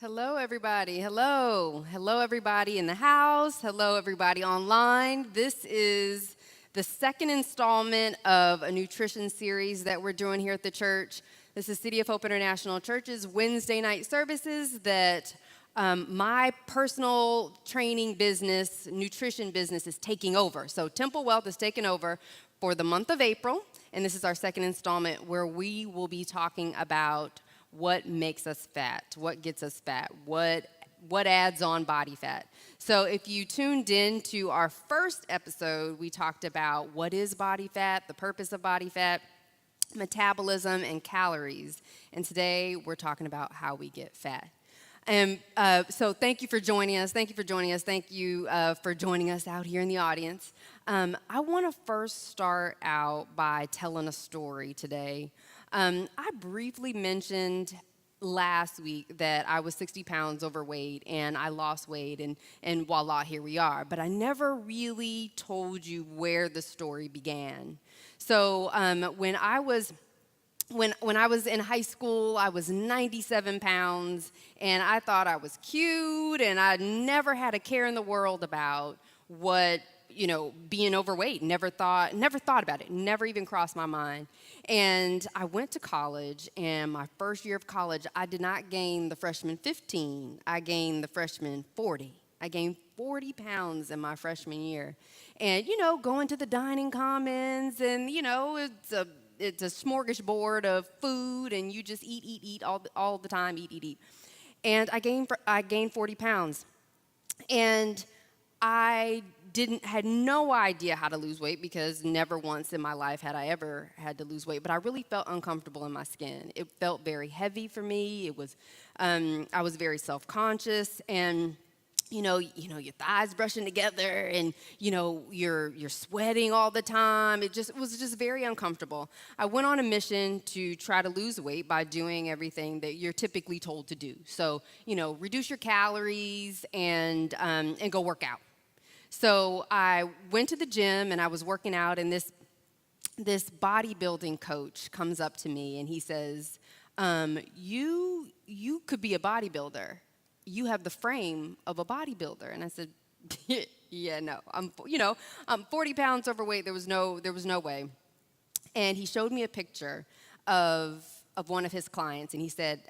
Hello, everybody. Hello. Hello, everybody in the house. Hello, everybody online. This is the second installment of a nutrition series that we're doing here at the church. This is City of Hope International Church's Wednesday night services that my personal training business, nutrition business, is taking over. So Temple Wellth is taking over for the month of April, and this is our second installment where we will be talking about what makes us fat, what gets us fat, what adds on body fat. So if you tuned in to our first episode, we talked about what is body fat, the purpose of body fat, metabolism, and calories. And today we're talking about how we get fat. And so thank you for joining us. Thank you for joining us. Thank you for joining us out here in the audience. I want to first start out by telling a story today. I briefly mentioned last week that I was 60 pounds overweight and I lost weight and voila, here we are. But I never really told you where the story began. So when I was in high school, I was 97 pounds and I thought I was cute and I never had a care in the world about being overweight. Never thought about it. Never even crossed my mind. And I went to college, and my first year of college, I did not gain the freshman 15. I gained the freshman 40. I gained 40 pounds in my freshman year. And, going to the dining commons, and, it's a smorgasbord of food, and you just eat all the time, eat. And I gained 40 pounds. And I had no idea how to lose weight because never once in my life had I ever had to lose weight, but I really felt uncomfortable in my skin. It felt very heavy for me. It was, I was very self-conscious, and your thighs brushing together, and you're sweating all the time. It was just very uncomfortable. I went on a mission to try to lose weight by doing everything that you're typically told to do. So reduce your calories and go work out. So I went to the gym and I was working out, and this bodybuilding coach comes up to me and he says, you could be a bodybuilder. You have the frame of a bodybuilder. And I said, yeah, no, I'm 40 pounds overweight. There was no way. And he showed me a picture of one of his clients, and he said,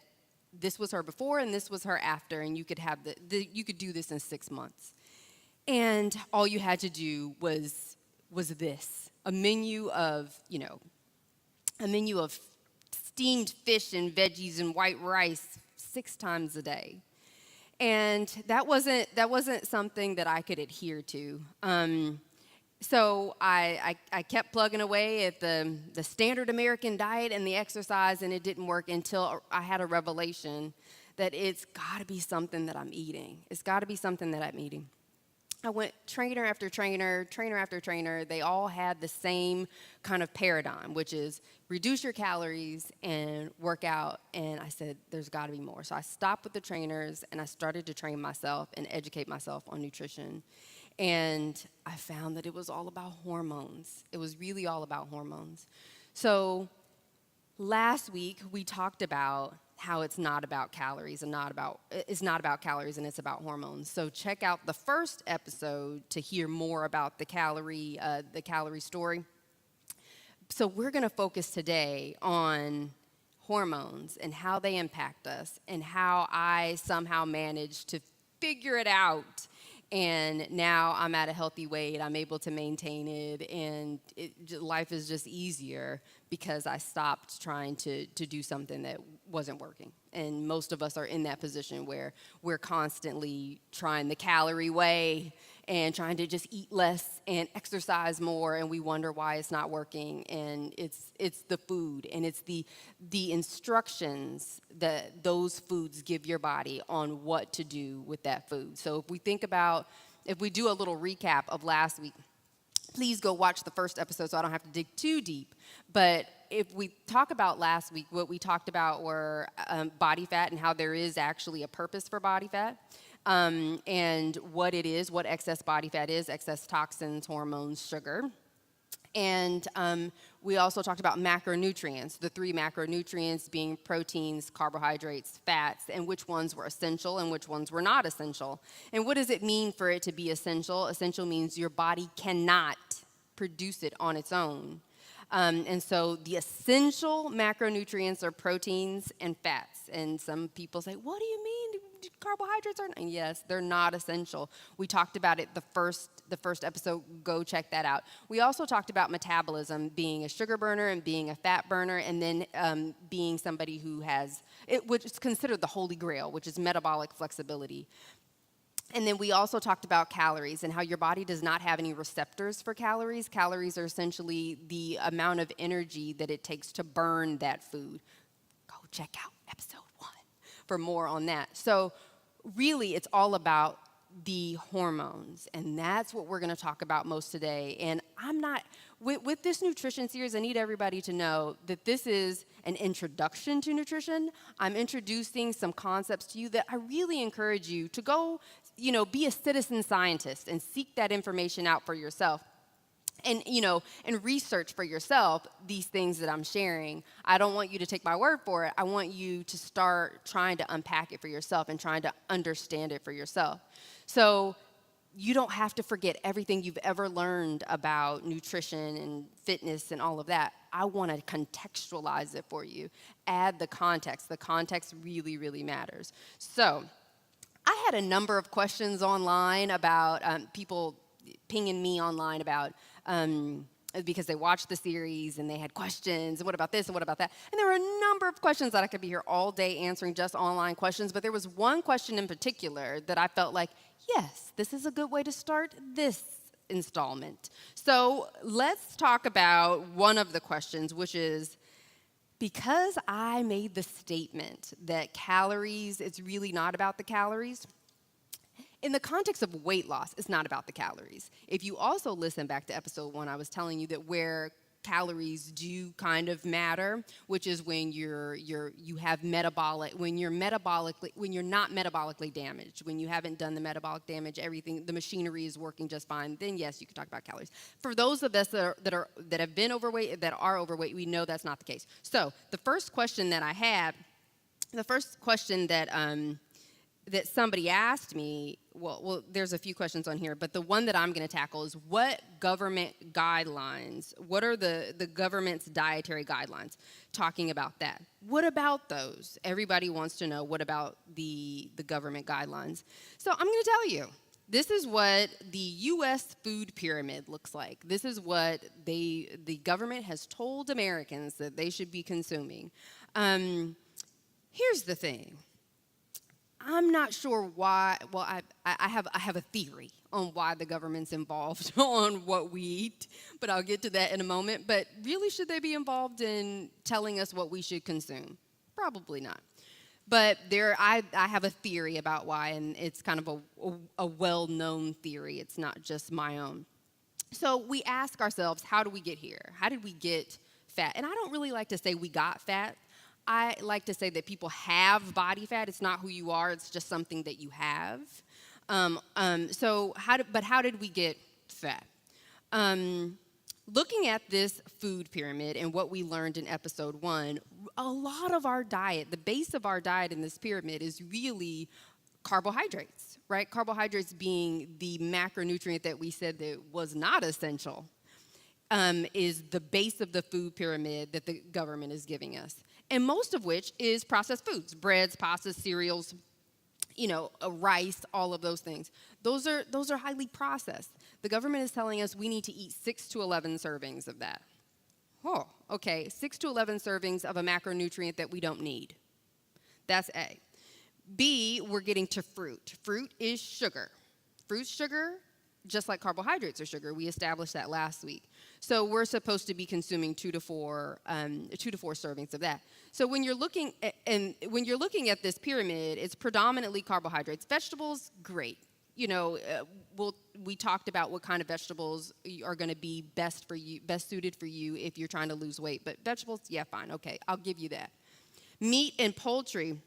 this was her before and this was her after, and you could have you could do this in 6 months. And all you had to do was this, a menu of steamed fish and veggies and white rice 6 times a day. And that wasn't something that I could adhere to. So I kept plugging away at the standard American diet and the exercise, and it didn't work until I had a revelation that it's got to be something that I'm eating. It's got to be something that I'm eating. I went trainer after trainer after trainer. They all had the same kind of paradigm, which is reduce your calories and work out. And I said, there's got to be more. So I stopped with the trainers, and I started to train myself and educate myself on nutrition. And I found that it was all about hormones. It was really all about hormones. So last week, we talked about how it's not about calories and it's not about calories and it's about hormones. So check out the first episode to hear more about the calorie story. So we're going to focus today on hormones and how they impact us and how I somehow managed to figure it out. And now I'm at a healthy weight. I'm able to maintain it, and life is just easier because I stopped trying to do something that wasn't working. And most of us are in that position where we're constantly trying the calorie way and trying to just eat less and exercise more, and we wonder why it's not working. And it's the food, and it's the instructions that those foods give your body on what to do with that food. So if we do a little recap of last week, please go watch the first episode so I don't have to dig too deep. But if we talk about last week, what we talked about were body fat and how there is actually a purpose for body fat. And what it is, what excess body fat is, excess toxins, hormones, sugar. And we also talked about macronutrients, the 3 macronutrients being proteins, carbohydrates, fats, and which ones were essential and which ones were not essential. And what does it mean for it to be essential? Essential means your body cannot produce it on its own. And so the essential macronutrients are proteins and fats. And some people say, what do you mean carbohydrates are not? Yes, they're not essential. We talked about it the first episode. Go check that out. We also talked about metabolism being a sugar burner and being a fat burner, and then being somebody who has, which is considered the holy grail, which is metabolic flexibility. And then we also talked about calories and how your body does not have any receptors for calories. Calories are essentially the amount of energy that it takes to burn that food. Go check out episode 1 for more on that. So really, it's all about the hormones, and that's what we're going to talk about most today. And I'm not, with this nutrition series, I need everybody to know that this is an introduction to nutrition. I'm introducing some concepts to you that I really encourage you to go, be a citizen scientist and seek that information out for yourself. And, and research for yourself these things that I'm sharing. I don't want you to take my word for it. I want you to start trying to unpack it for yourself and trying to understand it for yourself. So you don't have to forget everything you've ever learned about nutrition and fitness and all of that. I want to contextualize it for you. Add the context. The context really, really matters. So I had a number of questions online about people pinging me online about because they watched the series and they had questions, and what about this and what about that? And there were a number of questions that I could be here all day answering, just online questions, but there was one question in particular that I felt like, yes, this is a good way to start this installment. So let's talk about one of the questions, which is, because I made the statement that calories, it's really not about the calories. In the context of weight loss, it's not about the calories. If you also listen back to episode 1, I was telling you that where calories do kind of matter, which is when you have metabolic, when you're not metabolically damaged, when you haven't done the metabolic damage, everything, the machinery is working just fine, then yes, you can talk about calories. For those of us that have been overweight, that are overweight, we know that's not the case. So the first question that I had, the first question that somebody asked me, well, there's a few questions on here, but the one that I'm going to tackle is what government guidelines, what are the government's dietary guidelines talking about that? What about those? Everybody wants to know, what about the government guidelines? So I'm going to tell you, this is what the U.S. food pyramid looks like. This is what the government has told Americans that they should be consuming. Here's the thing. I'm not sure why. Well, I have a theory on why the government's involved on what we eat, but I'll get to that in a moment. But really, should they be involved in telling us what we should consume? Probably not. But I have a theory about why, and it's kind of a well-known theory. It's not just my own. So we ask ourselves, how do we get here? How did we get fat? And I don't really like to say we got fat. I like to say that people have body fat. It's not who you are. It's just something that you have. So how did we get fat? Looking at this food pyramid and what we learned in episode 1, a lot of our diet, the base of our diet in this pyramid is really carbohydrates, right? Carbohydrates being the macronutrient that we said that was not essential, is the base of the food pyramid that the government is giving us. And most of which is processed foods, breads, pastas, cereals, rice, all of those things. Those are highly processed. The government is telling us we need to eat 6 to 11 servings of that. Oh, okay, 6 to 11 servings of a macronutrient that we don't need. That's A. B, we're getting to fruit. Fruit is sugar. Fruit's sugar, just like carbohydrates are sugar. We established that last week. So we're supposed to be consuming 2 to 4 servings of that. So when you're looking at this pyramid, it's predominantly carbohydrates. Vegetables, great. We talked about what kind of vegetables are going to be best suited for you if you're trying to lose weight. But vegetables, yeah, fine, okay, I'll give you that. Meat and poultry,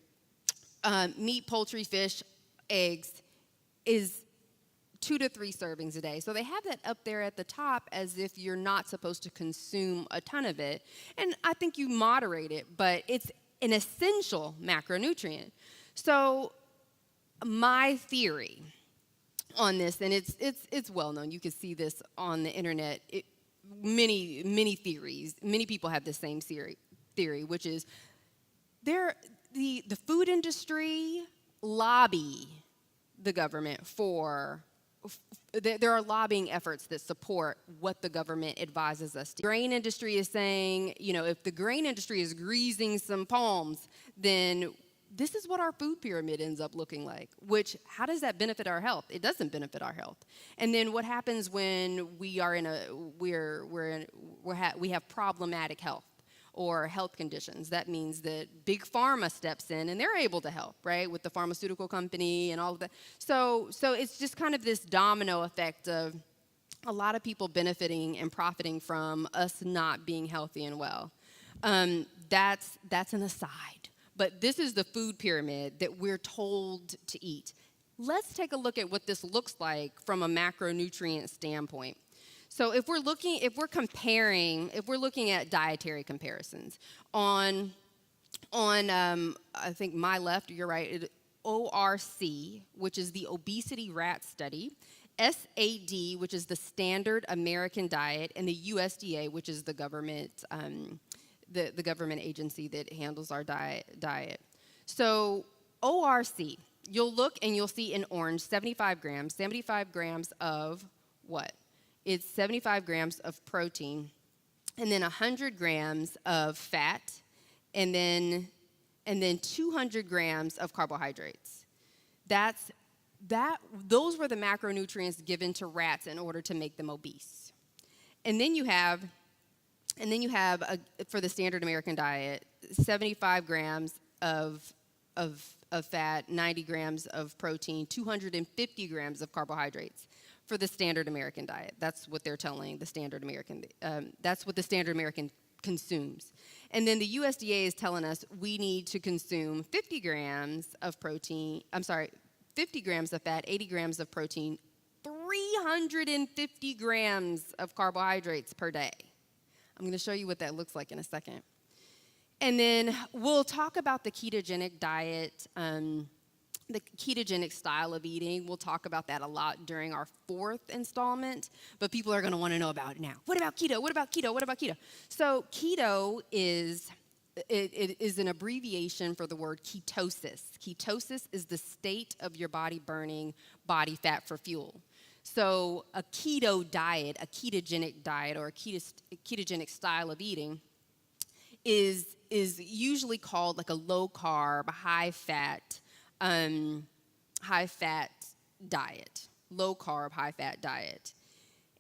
fish, eggs is 2 to 3 servings a day. So they have that up there at the top as if you're not supposed to consume a ton of it. And I think you moderate it, but it's an essential macronutrient. So my theory on this, and it's well known. You can see this on the internet. Many theories. Many people have the same theory, which is the food industry lobby the government for. There are lobbying efforts that support what the government advises us to. The grain industry is saying, if the grain industry is greasing some palms, then this is what our food pyramid ends up looking like. Which, how does that benefit our health? It doesn't benefit our health. And then what happens when we are we have problematic health or health conditions? That means that big pharma steps in and they're able to help, right, with the pharmaceutical company and all of that. So it's just kind of this domino effect of a lot of people benefiting and profiting from us not being healthy and well. That's an aside. But this is the food pyramid that we're told to eat. Let's take a look at what this looks like from a macronutrient standpoint. So if we're looking at dietary comparisons on I think my left, you're right, ORC, which is the obesity rat study, SAD, which is the standard American diet, and the USDA, which is the government the government agency that handles our diet. So ORC, you'll look and you'll see in orange 75 grams of what? It's 75 grams of protein, and then 100 grams of fat, and then 200 grams of carbohydrates. Those were the macronutrients given to rats in order to make them obese. And then you have for the standard American diet, 75 grams of fat, 90 grams of protein, 250 grams of carbohydrates for the standard American diet. That's what they're telling the standard American. That's what the standard American consumes. And then the USDA is telling us we need to consume 50 grams of protein. 50 grams of fat, 80 grams of protein, 350 grams of carbohydrates per day. I'm going to show you what that looks like in a second. And then we'll talk about the ketogenic diet, the ketogenic style of eating. We'll talk about that a lot during our 4th installment, but people are going to want to know about it now. What about keto? What about keto? What about keto? So keto is an abbreviation for the word ketosis. Ketosis is the state of your body burning body fat for fuel. So a keto diet, a ketogenic diet, or a ketogenic style of eating is usually called like a low carb, high fat diet, low carb, high fat diet,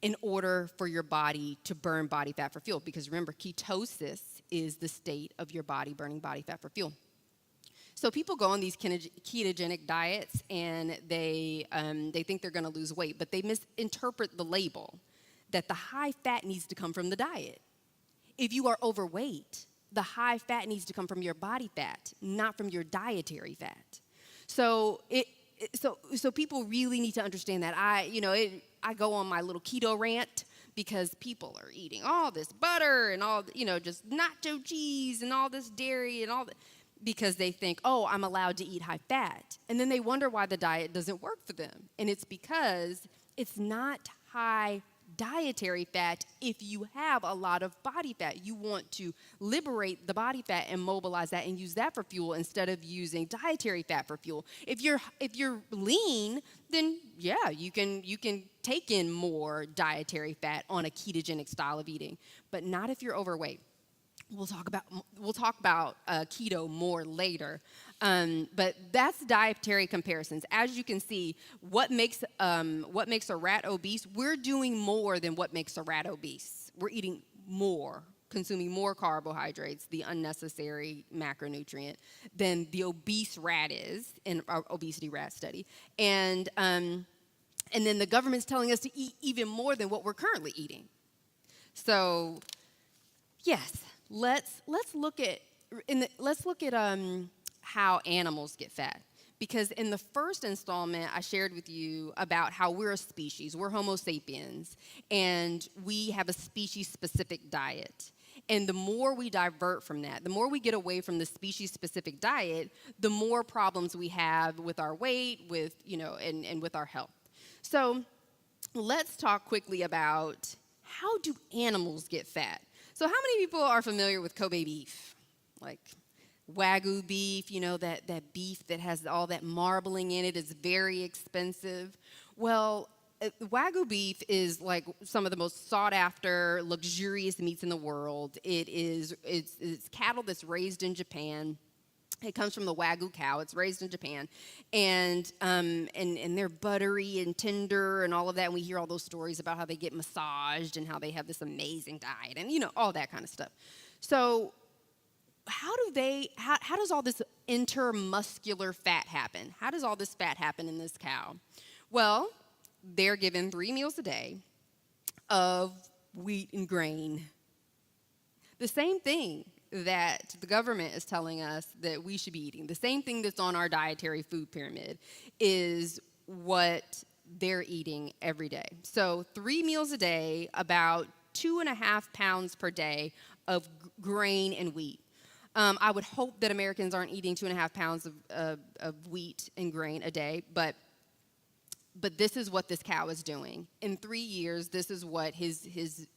in order for your body to burn body fat for fuel. Because remember, ketosis is the state of your body burning body fat for fuel. So people go on these ketogenic diets and they think they're going to lose weight, but they misinterpret the label that the high fat needs to come from the diet. If you are overweight, the high fat needs to come from your body fat, not from your dietary fat. So people really need to understand that. I go on my little keto rant because people are eating all this butter and all, just nacho cheese and all this dairy and all that, because they think, oh, I'm allowed to eat high fat. And then they wonder why the diet doesn't work for them. And it's because it's not high dietary fat if you have a lot of body fat. You want to liberate the body fat and mobilize that and use that for fuel instead of using dietary fat for fuel. If you're lean, then yeah, you can take in more dietary fat on a ketogenic style of eating, but not if you're overweight. We'll talk about keto more later, but that's dietary comparisons. As you can see, what makes a rat obese? We're doing more than what makes a rat obese. We're eating more, consuming more carbohydrates, the unnecessary macronutrient, than the obese rat is in our obesity rat study, and then the government's telling us to eat even more than what we're currently eating. So, yes. Let's look at how animals get fat, because in the first installment, I shared with you about how we're a species. We're Homo sapiens, and we have a species-specific diet. And the more we divert from that, the more we get away from the species-specific diet, the more problems we have with our weight, with, and with our health. So let's talk quickly about how do animals get fat? So how many people are familiar with Kobe beef? Like Wagyu beef, that beef that has all that marbling in it is very expensive. Well, Wagyu beef is like some of the most sought after, luxurious meats in the world. It's cattle that's raised in Japan. It comes from the Wagyu cow. It's raised in Japan, and they're buttery and tender and all of that. And we hear all those stories about how they get massaged and how they have this amazing diet and all that kind of stuff. So how does all this intermuscular fat happen? How does all this fat happen in this cow? Well, they're given 3 meals a day of wheat and grain. The same thing that the government is telling us that we should be eating, the same thing that's on our dietary food pyramid, is what they're eating every day. So 3 meals a day, about 2.5 pounds per day of grain and wheat. I would hope that Americans aren't eating 2.5 pounds of wheat and grain a day, but this is what this cow is doing. In 3 years, this is what his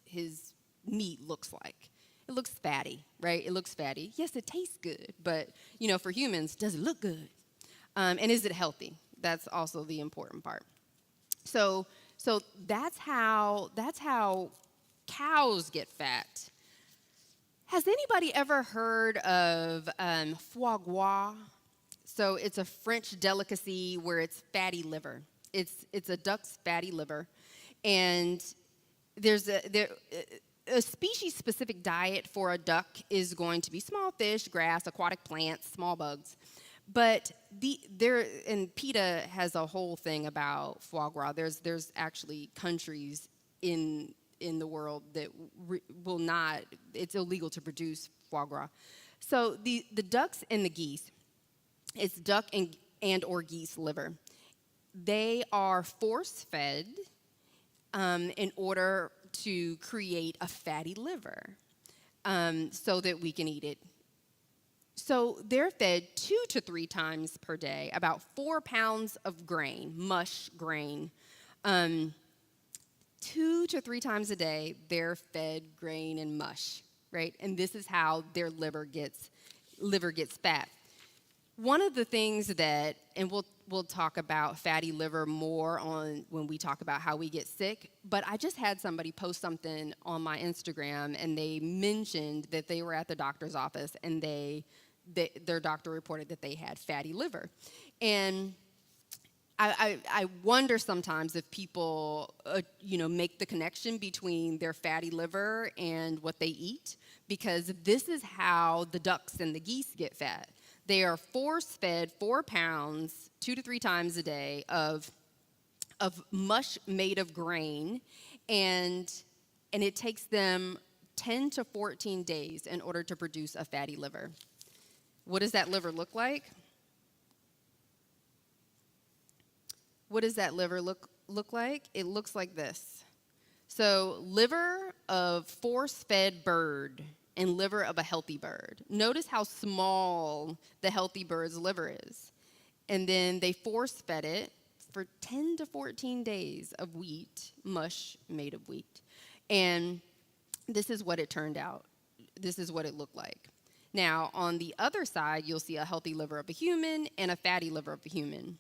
meat looks like. It looks fatty, right? It looks fatty. Yes, it tastes good, but for humans, does it look good? And is it healthy? That's also the important part. So that's how cows get fat. Has anybody ever heard of foie gras? So it's a French delicacy where it's fatty liver. It's a duck's fatty liver, and there's a species-specific diet for a duck is going to be small fish, grass, aquatic plants, small bugs. But and PETA has a whole thing about foie gras. There's actually countries in the world that will not. It's illegal to produce foie gras. So the ducks and the geese, it's duck and or geese liver. They are force-fed in order to create a fatty liver so that we can eat it. So they're fed 2 to 3 times per day, about 4 pounds of grain, mush grain. 2 to 3 times a day, they're fed grain and mush, right? And this is how their liver gets fat. One of the things that, and we'll talk about fatty liver more on when we talk about how we get sick, but I just had somebody post something on my Instagram, and they mentioned that they were at the doctor's office, and their doctor reported that they had fatty liver. And I wonder sometimes if people, make the connection between their fatty liver and what they eat, because this is how the ducks and the geese get fat. They are force-fed 4 pounds, 2 to 3 times a day of mush made of grain, and it takes them 10 to 14 days in order to produce a fatty liver. What does that liver look like? What does that liver look like? It looks like this. So liver of force-fed bird and liver of a healthy bird. Notice how small the healthy bird's liver is. And then they force-fed it for 10 to 14 days of wheat, mush made of wheat. And this is what it turned out. This is what it looked like. Now, on the other side, you'll see a healthy liver of a human and a fatty liver of a human.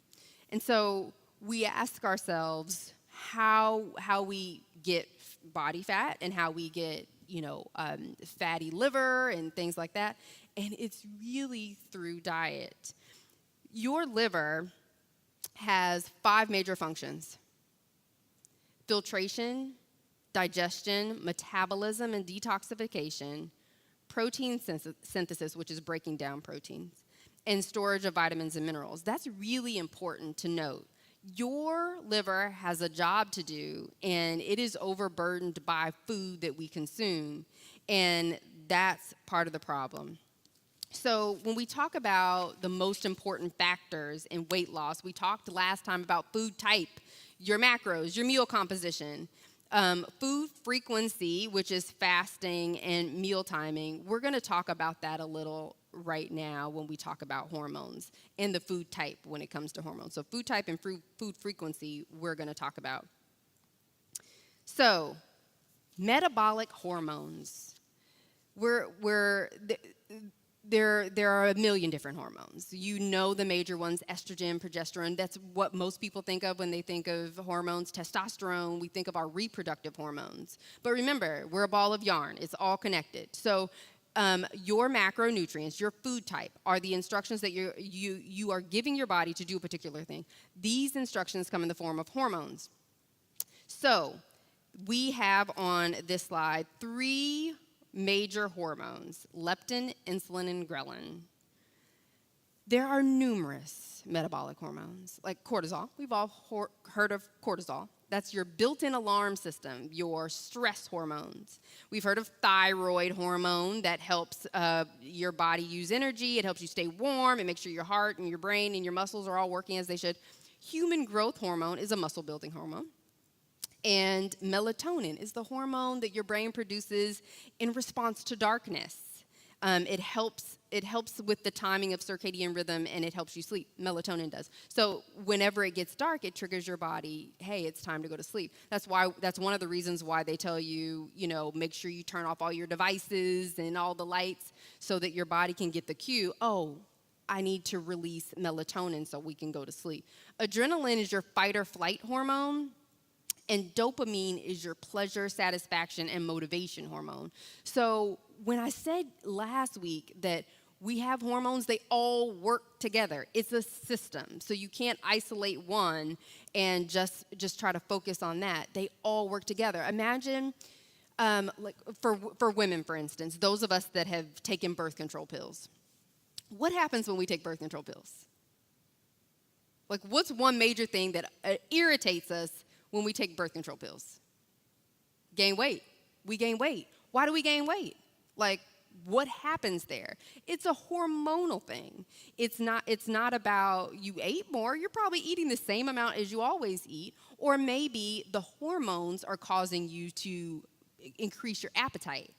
And so we ask ourselves how we get body fat and how we get fatty liver and things like that. And it's really through diet. Your liver has 5 major functions: filtration, digestion, metabolism and detoxification, protein synthesis, which is breaking down proteins, and storage of vitamins and minerals. That's really important to note. Your liver has a job to do, and it is overburdened by food that we consume, and that's part of the problem. So when we talk about the most important factors in weight loss, we talked last time about food type, your macros, your meal composition, food frequency, which is fasting and meal timing. We're going to talk about that a little right now when we talk about hormones and the food type when it comes to hormones. So food type and food frequency we're going to talk about. So metabolic hormones. There are a million different hormones. You know the major ones, estrogen, progesterone. That's what most people think of when they think of hormones. Testosterone, we think of our reproductive hormones. But remember, we're a ball of yarn. It's all connected. So your macronutrients, your food type, are the instructions that you are giving your body to do a particular thing. These instructions come in the form of hormones. So we have on this slide 3 major hormones: leptin, insulin, and ghrelin. There are numerous metabolic hormones, like cortisol. We've all heard of cortisol. That's your built-in alarm system, your stress hormones. We've heard of thyroid hormone that helps your body use energy. It helps you stay warm. It makes sure your heart and your brain and your muscles are all working as they should. Human growth hormone is a muscle-building hormone. And melatonin is the hormone that your brain produces in response to darkness. It helps with the timing of circadian rhythm, and it helps you sleep. Melatonin does. So whenever it gets dark, it triggers your body, hey, it's time to go to sleep. That's one of the reasons why they tell you, make sure you turn off all your devices and all the lights so that your body can get the cue, oh, I need to release melatonin so we can go to sleep. Adrenaline is your fight or flight hormone. And dopamine is your pleasure, satisfaction, and motivation hormone. So when I said last week that we have hormones, they all work together. It's a system. So you can't isolate one and just try to focus on that. They all work together. Imagine, like for women, for instance, those of us that have taken birth control pills. What happens when we take birth control pills? Like, what's one major thing that irritates us when we take birth control pills? Gain weight. We gain weight. Why do we gain weight? Like, what happens there? It's a hormonal thing. It's not about you ate more. You're probably eating the same amount as you always eat. Or maybe the hormones are causing you to increase your appetite.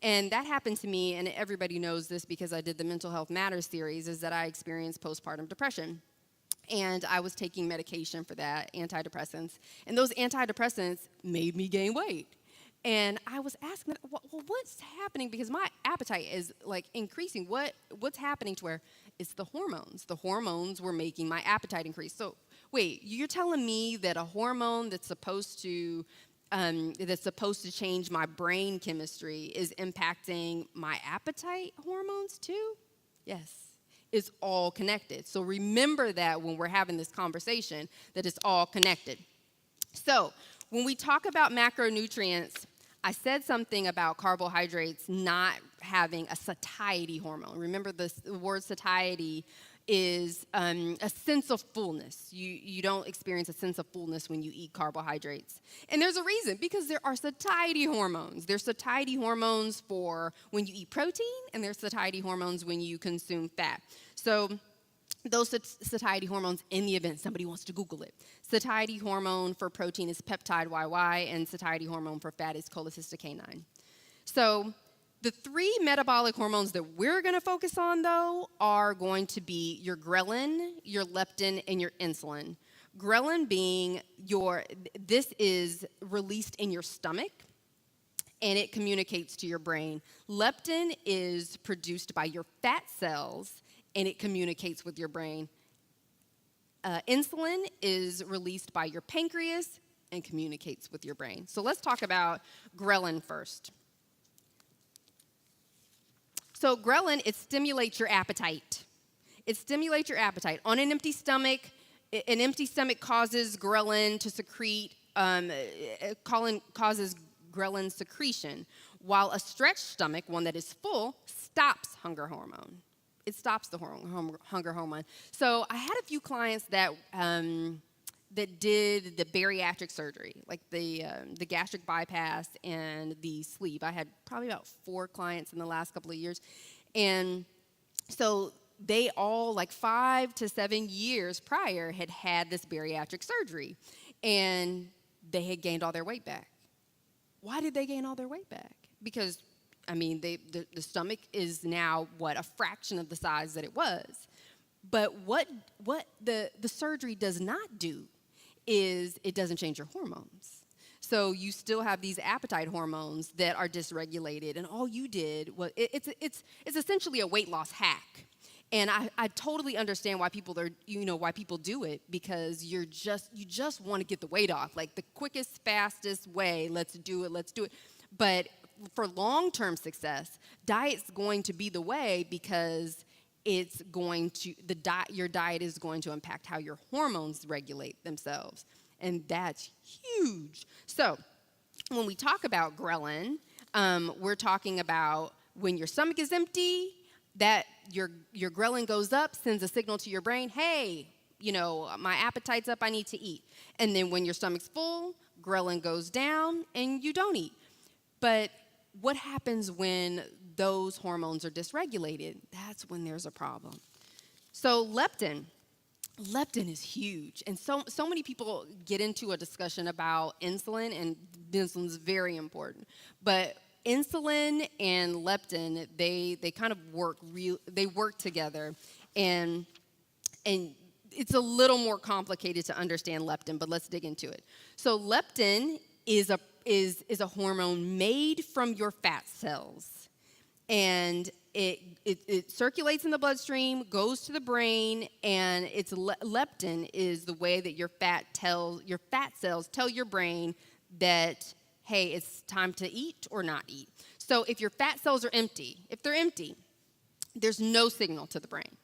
And that happened to me, and everybody knows this because I did the Mental Health Matters series, is that I experienced postpartum depression. And I was taking medication for that, antidepressants. And those antidepressants made me gain weight. And I was asking, well, what's happening? Because my appetite is like increasing. What's happening to where it's the hormones? The hormones were making my appetite increase. So wait, you're telling me that a hormone that's supposed to change my brain chemistry is impacting my appetite hormones too? Yes. Is all connected. So remember that when we're having this conversation, that it's all connected. So when we talk about macronutrients, I said something about carbohydrates not having a satiety hormone. Remember the word satiety is a sense of fullness. You don't experience a sense of fullness when you eat carbohydrates. And there's a reason, because there are satiety hormones. There's satiety hormones for when you eat protein, and there's satiety hormones when you consume fat. So those satiety hormones, in the event somebody wants to Google it, satiety hormone for protein is peptide YY, and satiety hormone for fat is cholecystokinin. So the 3 metabolic hormones that we're going to focus on, though, are going to be your ghrelin, your leptin, and your insulin. Ghrelin being this is released in your stomach, and it communicates to your brain. Leptin is produced by your fat cells, and it communicates with your brain. Insulin is released by your pancreas and communicates with your brain. So let's talk about ghrelin first. So ghrelin, it stimulates your appetite. It stimulates your appetite. On an empty stomach causes ghrelin to secrete, causes ghrelin secretion, while a stretched stomach, one that is full, stops hunger hormone. It stops the hunger hormone. So I had a few clients that did the bariatric surgery, like the gastric bypass and the sleeve. I had probably about 4 clients in the last couple of years. And So they all, like 5 to 7 years prior, had this bariatric surgery, and they had gained all their weight back. Why did they gain all their weight back? Because, I mean, the stomach is now, a fraction of the size that it was. But what the surgery does not do is it doesn't change your hormones. So you still have these appetite hormones that are dysregulated, and all you did was, it's essentially a weight loss hack. And I totally understand why people why people do it, because you just want to get the weight off, like the quickest, fastest way. Let's do it. But for long-term success, diet's going to be the way, because your diet is going to impact how your hormones regulate themselves, and that's huge. So when we talk about ghrelin, we're talking about when your stomach is empty, that your ghrelin goes up, sends a signal to your brain, hey, my appetite's up, I need to eat. And then when your stomach's full, ghrelin goes down and you don't eat. But what happens when those hormones are dysregulated? That's when there's a problem. So leptin is huge. And so many people get into a discussion about insulin, and insulin's very important. But insulin and leptin, they kind of work together, and it's a little more complicated to understand leptin, but let's dig into it. So leptin is a hormone made from your fat cells, and it circulates in the bloodstream, goes to the brain, and leptin is the way that your fat cells tell your brain that, hey, it's time to eat or not eat. So if your fat cells are empty, there's no signal to the brain.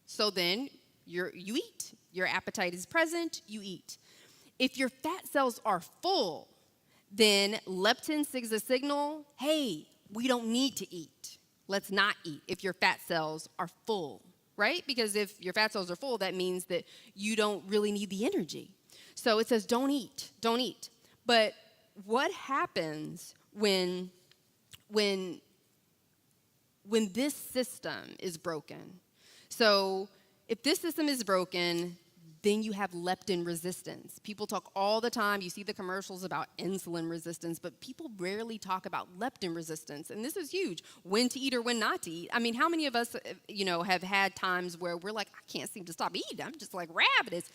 So then you eat. Your appetite is present, you eat. If your fat cells are full, then leptin sends a signal, hey, we don't need to eat. Let's not eat if your fat cells are full, right? Because if your fat cells are full, that means that you don't really need the energy. So it says don't eat. But what happens when this system is broken? So if this system is broken, then you have leptin resistance. People talk all the time, you see the commercials about insulin resistance, but people rarely talk about leptin resistance. And this is huge, when to eat or when not to eat. I mean, how many of us, have had times where we're like, I can't seem to stop eating. I'm just like ravenous.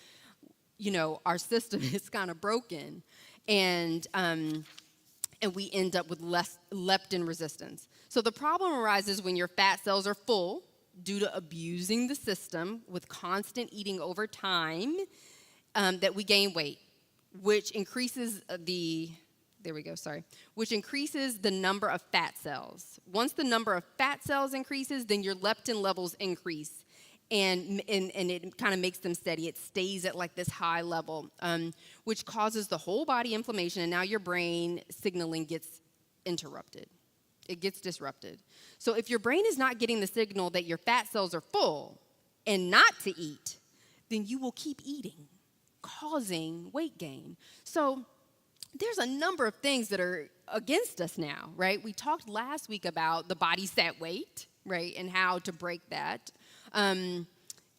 Our system is kind of broken. And we end up with less leptin resistance. So the problem arises when your fat cells are full due to abusing the system with constant eating over time, that we gain weight, which increases the number of fat cells. Once the number of fat cells increases, then your leptin levels increase. And it kind of makes them steady. It stays at like this high level, which causes the whole body inflammation, and now your brain signaling gets interrupted. It gets disrupted. So if your brain is not getting the signal that your fat cells are full and not to eat, then you will keep eating, causing weight gain. So there's a number of things that are against us now, right? We talked last week about the body set weight, right, and how to break that.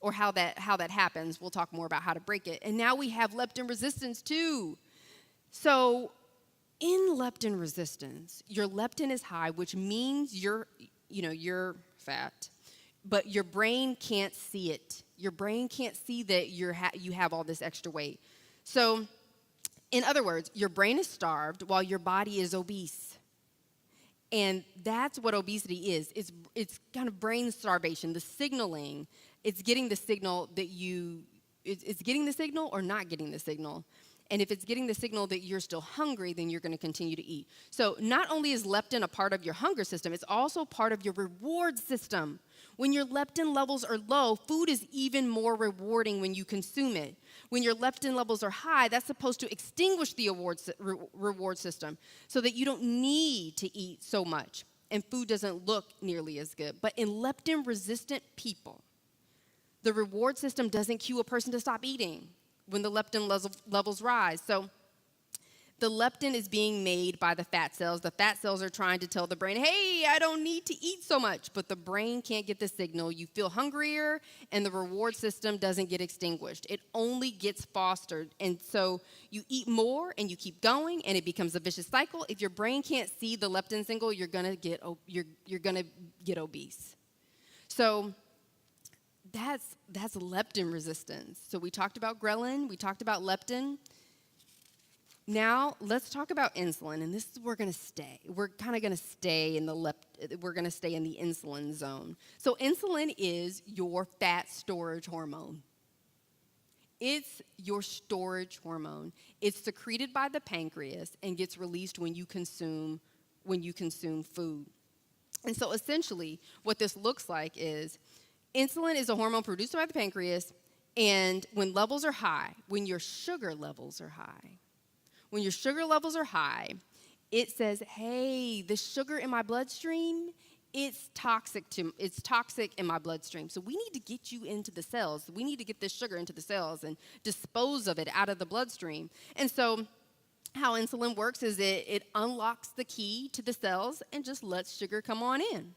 Or how that happens. We'll talk more about how to break it. And now we have leptin resistance too. So in leptin resistance, your leptin is high, which means you're fat, but your brain can't see it. Your brain can't see that you have all this extra weight. So in other words, your brain is starved while your body is obese. And that's what obesity is. It's kind of brain starvation, the signaling. It's getting the signal that it's getting the signal or not getting the signal. And if it's getting the signal that you're still hungry, then you're going to continue to eat. So not only is leptin a part of your hunger system, it's also part of your reward system. When your leptin levels are low, food is even more rewarding when you consume it. When your leptin levels are high, that's supposed to extinguish the reward system so that you don't need to eat so much and food doesn't look nearly as good. But in leptin-resistant people, the reward system doesn't cue a person to stop eating when the leptin levels rise. So The leptin is being made by the fat cells. The fat cells are trying to tell the brain, hey, I don't need to eat so much. But the brain can't get the signal. You feel hungrier, and the reward system doesn't get extinguished. It only gets fostered. And so you eat more, and you keep going, and it becomes a vicious cycle. If your brain can't see the leptin signal, you're gonna get obese. So that's leptin resistance. So we talked about ghrelin. We talked about leptin. Now, let's talk about insulin, and this is where we're going to stay. We're kind of going to stay in the insulin zone. So insulin is your fat storage hormone. It's your storage hormone. It's secreted by the pancreas and gets released when you consume food. And so essentially, what this looks like is insulin is a hormone produced by the pancreas, and when levels are high, when your sugar levels are high, it says, hey, the sugar in my bloodstream, it's toxic in my bloodstream. So we need to get you into the cells. We need to get this sugar into the cells and dispose of it out of the bloodstream. And so how insulin works is it unlocks the key to the cells and just lets sugar come on in.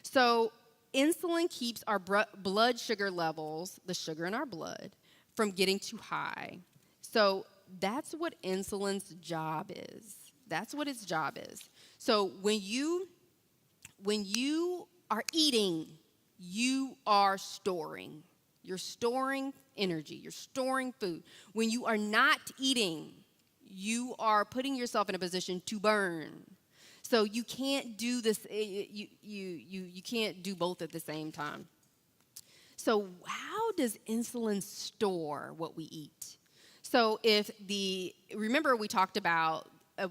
So insulin keeps our blood sugar levels, the sugar in our blood, from getting too high. So that's what insulin's job is. That's what its job is. So when you are eating, you are storing. You're storing energy. You're storing food. When you are not eating, you are putting yourself in a position to burn. So you can't do this. You can't do both at the same time. So how does insulin store what we eat? So remember we talked about the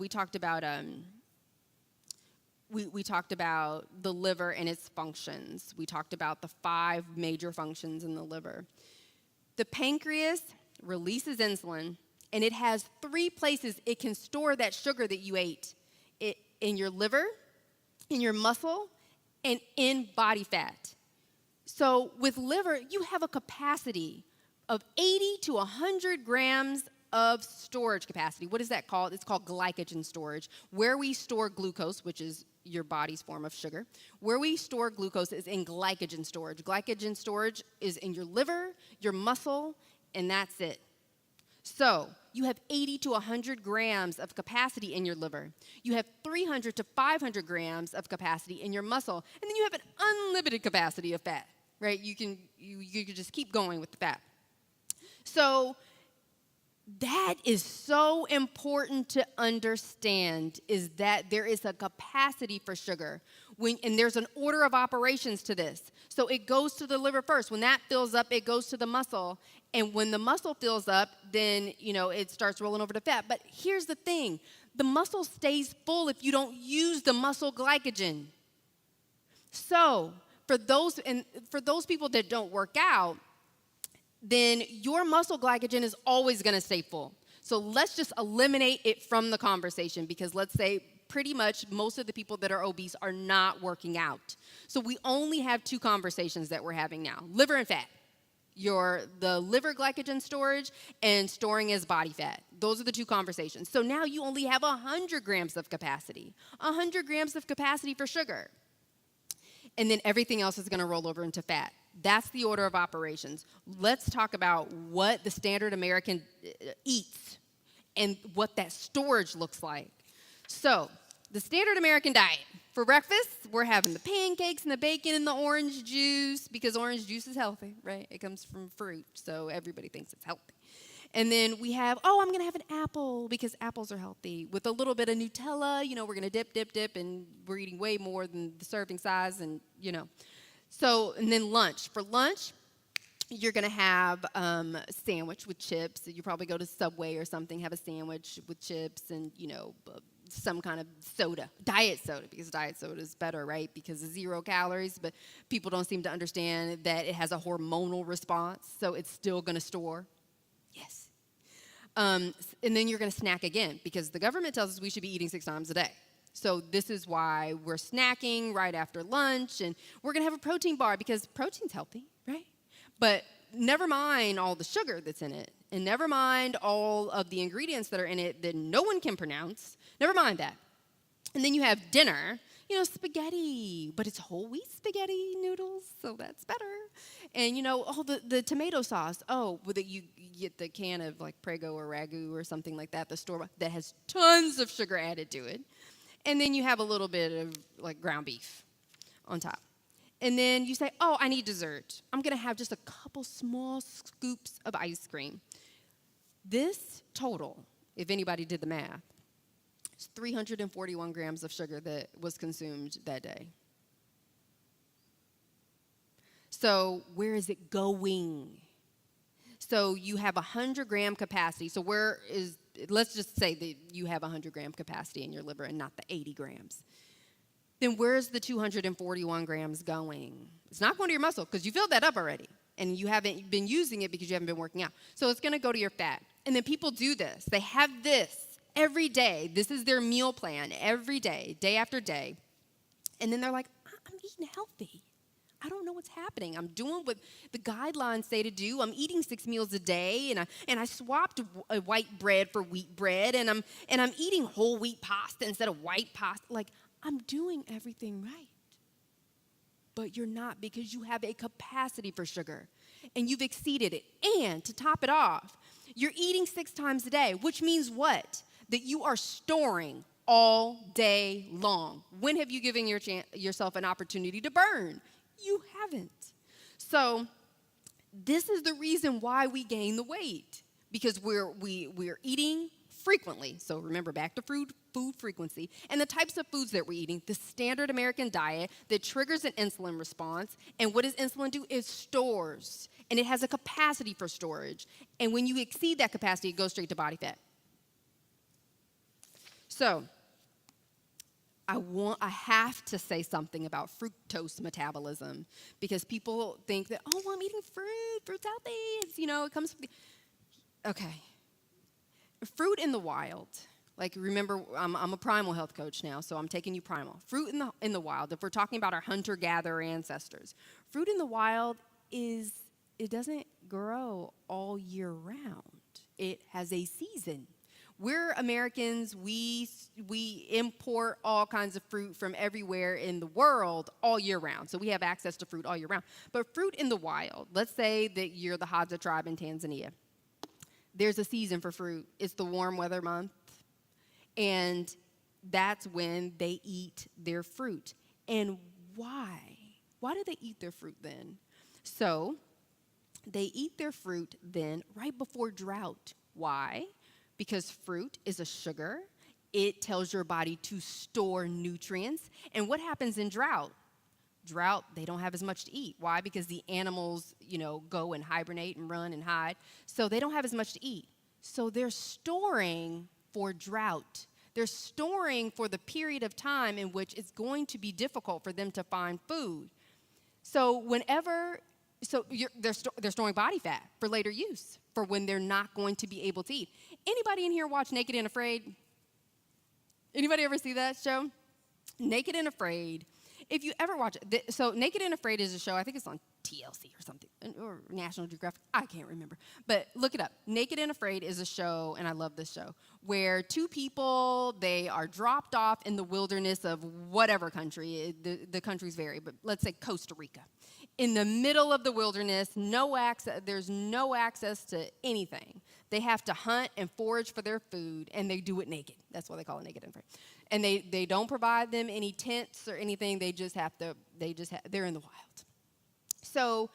liver and its functions. We talked about the 5 major functions in the liver. The pancreas releases insulin, and it has 3 places it can store that sugar that you ate. In your liver, in your muscle, and in body fat. So with liver, you have a capacity of 80 to 100 grams of storage capacity. What is that called? It's called glycogen storage, where we store glucose, which is your body's form of sugar. Where we store glucose is in glycogen storage. Glycogen storage is in your liver, your muscle, and that's it. So you have 80 to 100 grams of capacity in your liver. You have 300 to 500 grams of capacity in your muscle. And then you have an unlimited capacity of fat, right? You can just keep going with the fat. So that is so important to understand, is that there is a capacity for sugar. And there's an order of operations to this. So it goes to the liver first. When that fills up, it goes to the muscle. And when the muscle fills up, then, it starts rolling over to fat. But here's the thing. The muscle stays full if you don't use the muscle glycogen. So for those people that don't work out, then your muscle glycogen is always going to stay full. So let's just eliminate it from the conversation, because let's say pretty much most of the people that are obese are not working out. So we only have 2 conversations that we're having now: liver and fat. The liver glycogen storage and storing as body fat. Those are the 2 conversations. So now you only have 100 grams of capacity. 100 grams of capacity for sugar. And then everything else is going to roll over into fat. That's the order of operations. Let's talk about what the standard American eats and what that storage looks like. So, the standard American diet. For breakfast, we're having the pancakes and the bacon and the orange juice, because orange juice is healthy, right? It comes from fruit, so everybody thinks it's healthy. And then we have, I'm going to have an apple, because apples are healthy, with a little bit of Nutella. We're going to dip, and we're eating way more than the serving size, and, So, and then lunch. For lunch, you're going to have a sandwich with chips. You probably go to Subway or something, have a sandwich with chips and, some kind of soda, diet soda, because diet soda is better, right? Because it's 0 calories, but people don't seem to understand that it has a hormonal response, so it's still going to store. Yes. And then you're going to snack again, because the government tells us we should be eating 6 times a day. So this is why we're snacking right after lunch, and we're going to have a protein bar, because protein's healthy, right? But never mind all the sugar that's in it, and never mind all of the ingredients that are in it that no one can pronounce. Never mind that. And then you have dinner, spaghetti, but it's whole wheat spaghetti noodles, so that's better. And, the tomato sauce. You get the can of like Prego or Ragu or something like that, the store that has tons of sugar added to it. And then you have a little bit of like ground beef on top. And then you say, I need dessert. I'm going to have just a couple small scoops of ice cream. This total, if anybody did the math, is 341 grams of sugar that was consumed that day. So where is it going? So you have 100-gram capacity. So let's just say that you have 100-gram capacity in your liver and not the 80 grams. Then where's the 241 grams going? It's not going to your muscle because you filled that up already, and you haven't been using it because you haven't been working out. So it's going to go to your fat. And then people do this. They have this every day. This is their meal plan every day, day after day. And then they're like, I'm eating healthy. I don't know what's happening. I'm doing what the guidelines say to do. I'm eating 6 meals a day, and I swapped white bread for wheat bread, and I'm eating whole wheat pasta instead of white pasta. Like, I'm doing everything right. But you're not, because you have a capacity for sugar, and you've exceeded it. And to top it off, you're eating 6 times a day, which means what? That you are storing all day long. When have you given yourself an opportunity to burn? You haven't. So this is the reason why we gain the weight, because we're eating frequently. So remember, back to food frequency and the types of foods that we're eating. The standard American diet that triggers an insulin response. And what does insulin do? It stores, and it has a capacity for storage. And when you exceed that capacity, it goes straight to body fat. So I have to say something about fructose metabolism, because people think that, I'm eating fruit. Fruit's healthy. It comes from okay. Fruit in the wild. Like, remember, I'm a primal health coach now, so I'm taking you primal. Fruit in the wild, if we're talking about our hunter-gatherer ancestors, fruit in the wild it doesn't grow all year round. It has a season. We're Americans, we import all kinds of fruit from everywhere in the world all year round. So we have access to fruit all year round. But fruit in the wild, let's say that you're the Hadza tribe in Tanzania. There's a season for fruit. It's the warm weather month. And that's when they eat their fruit. And why? Why do they eat their fruit then? So they eat their fruit then right before drought. Why? Because fruit is a sugar. It tells your body to store nutrients. And what happens in drought? Drought, they don't have as much to eat. Why? Because the animals, go and hibernate and run and hide. So they don't have as much to eat. So they're storing for drought. They're storing for the period of time in which it's going to be difficult for them to find food. So they're storing body fat for later use, for when they're not going to be able to eat. Anybody in here watch Naked and Afraid? Anybody ever see that show? Naked and Afraid. If you ever watch it, so Naked and Afraid is a show, I think it's on TLC or something, or National Geographic, I can't remember. But look it up. Naked and Afraid is a show, and I love this show, where 2 people, they are dropped off in the wilderness of whatever country. The countries vary, but let's say Costa Rica. In the middle of the wilderness, there's no access to anything. They have to hunt and forage for their food, and they do it naked. That's why they call it Naked and Afraid. And they don't provide them any tents or anything. They're in the wild. So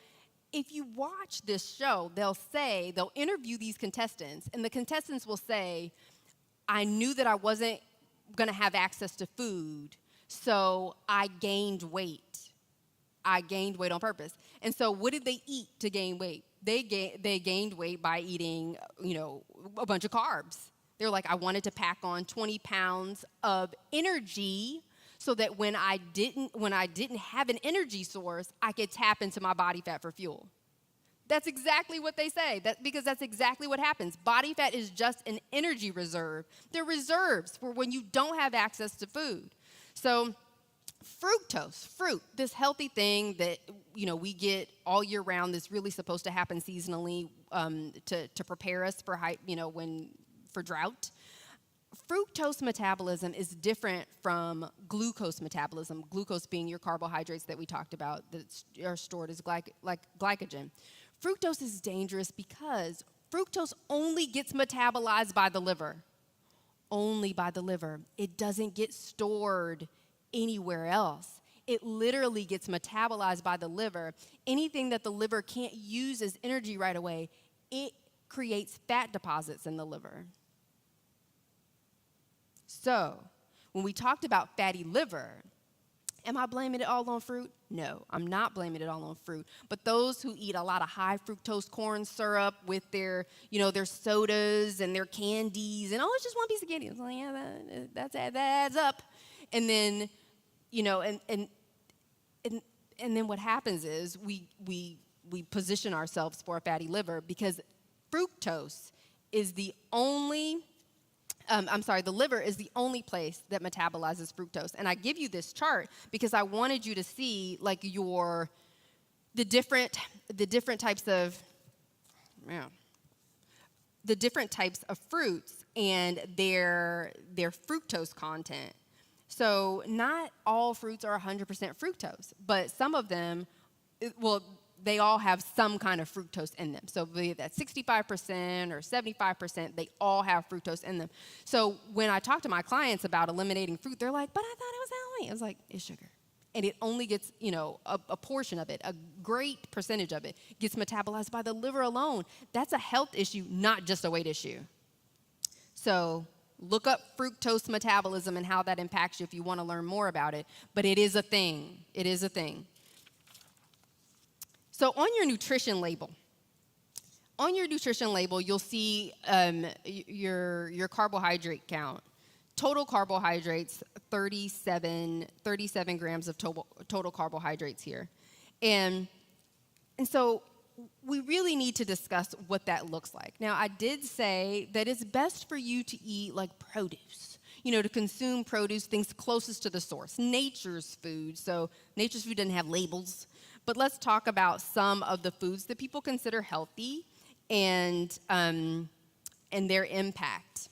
if you watch this show, they'll interview these contestants, and the contestants will say, I knew that I wasn't going to have access to food, so I gained weight. I gained weight on purpose. And so what did they eat to gain weight? They gained weight by eating, a bunch of carbs. They're like, I wanted to pack on 20 pounds of energy so that when I didn't have an energy source, I could tap into my body fat for fuel. That's exactly what they say, because that's exactly what happens. Body fat is just an energy reserve. They're reserves for when you don't have access to food. So Fructose, fruit, this healthy thing that, we get all year round, that's really supposed to happen seasonally to prepare us for for drought. Fructose metabolism is different from glucose metabolism, glucose being your carbohydrates that we talked about that are stored as glycogen. Fructose is dangerous because fructose only gets metabolized by the liver. Only by the liver. It doesn't get stored anywhere else. It literally gets metabolized by the liver. Anything that the liver can't use as energy right away, it creates fat deposits in the liver. So, when we talked about fatty liver, am I blaming it all on fruit? No, I'm not blaming it all on fruit. But those who eat a lot of high fructose corn syrup with their, their sodas and their candies, and it's just one piece of candy. It's like, yeah, that adds up. And then, and then what happens is we position ourselves for a fatty liver because fructose is the only. The liver is the only place that metabolizes fructose. And I give you this chart because I wanted you to see the different types of fruits and their fructose content. So not all fruits are 100% fructose, but some of them, they all have some kind of fructose in them. So be that 65% or 75%, they all have fructose in them. So when I talk to my clients about eliminating fruit, they're like, but I thought it was healthy. I was like, it's sugar. And it only gets, a portion of it, a great percentage of it gets metabolized by the liver alone. That's a health issue, not just a weight issue. So look up fructose metabolism and how that impacts you if you want to learn more about it. But it is a thing. It is a thing. So on your nutrition label, you'll see your carbohydrate count. Total carbohydrates, 37 grams of total carbohydrates here. And so we really need to discuss what that looks like. Now, I did say that it's best for you to eat like produce, to consume produce, things closest to the source, nature's food. So nature's food doesn't have labels. But let's talk about some of the foods that people consider healthy and their impact.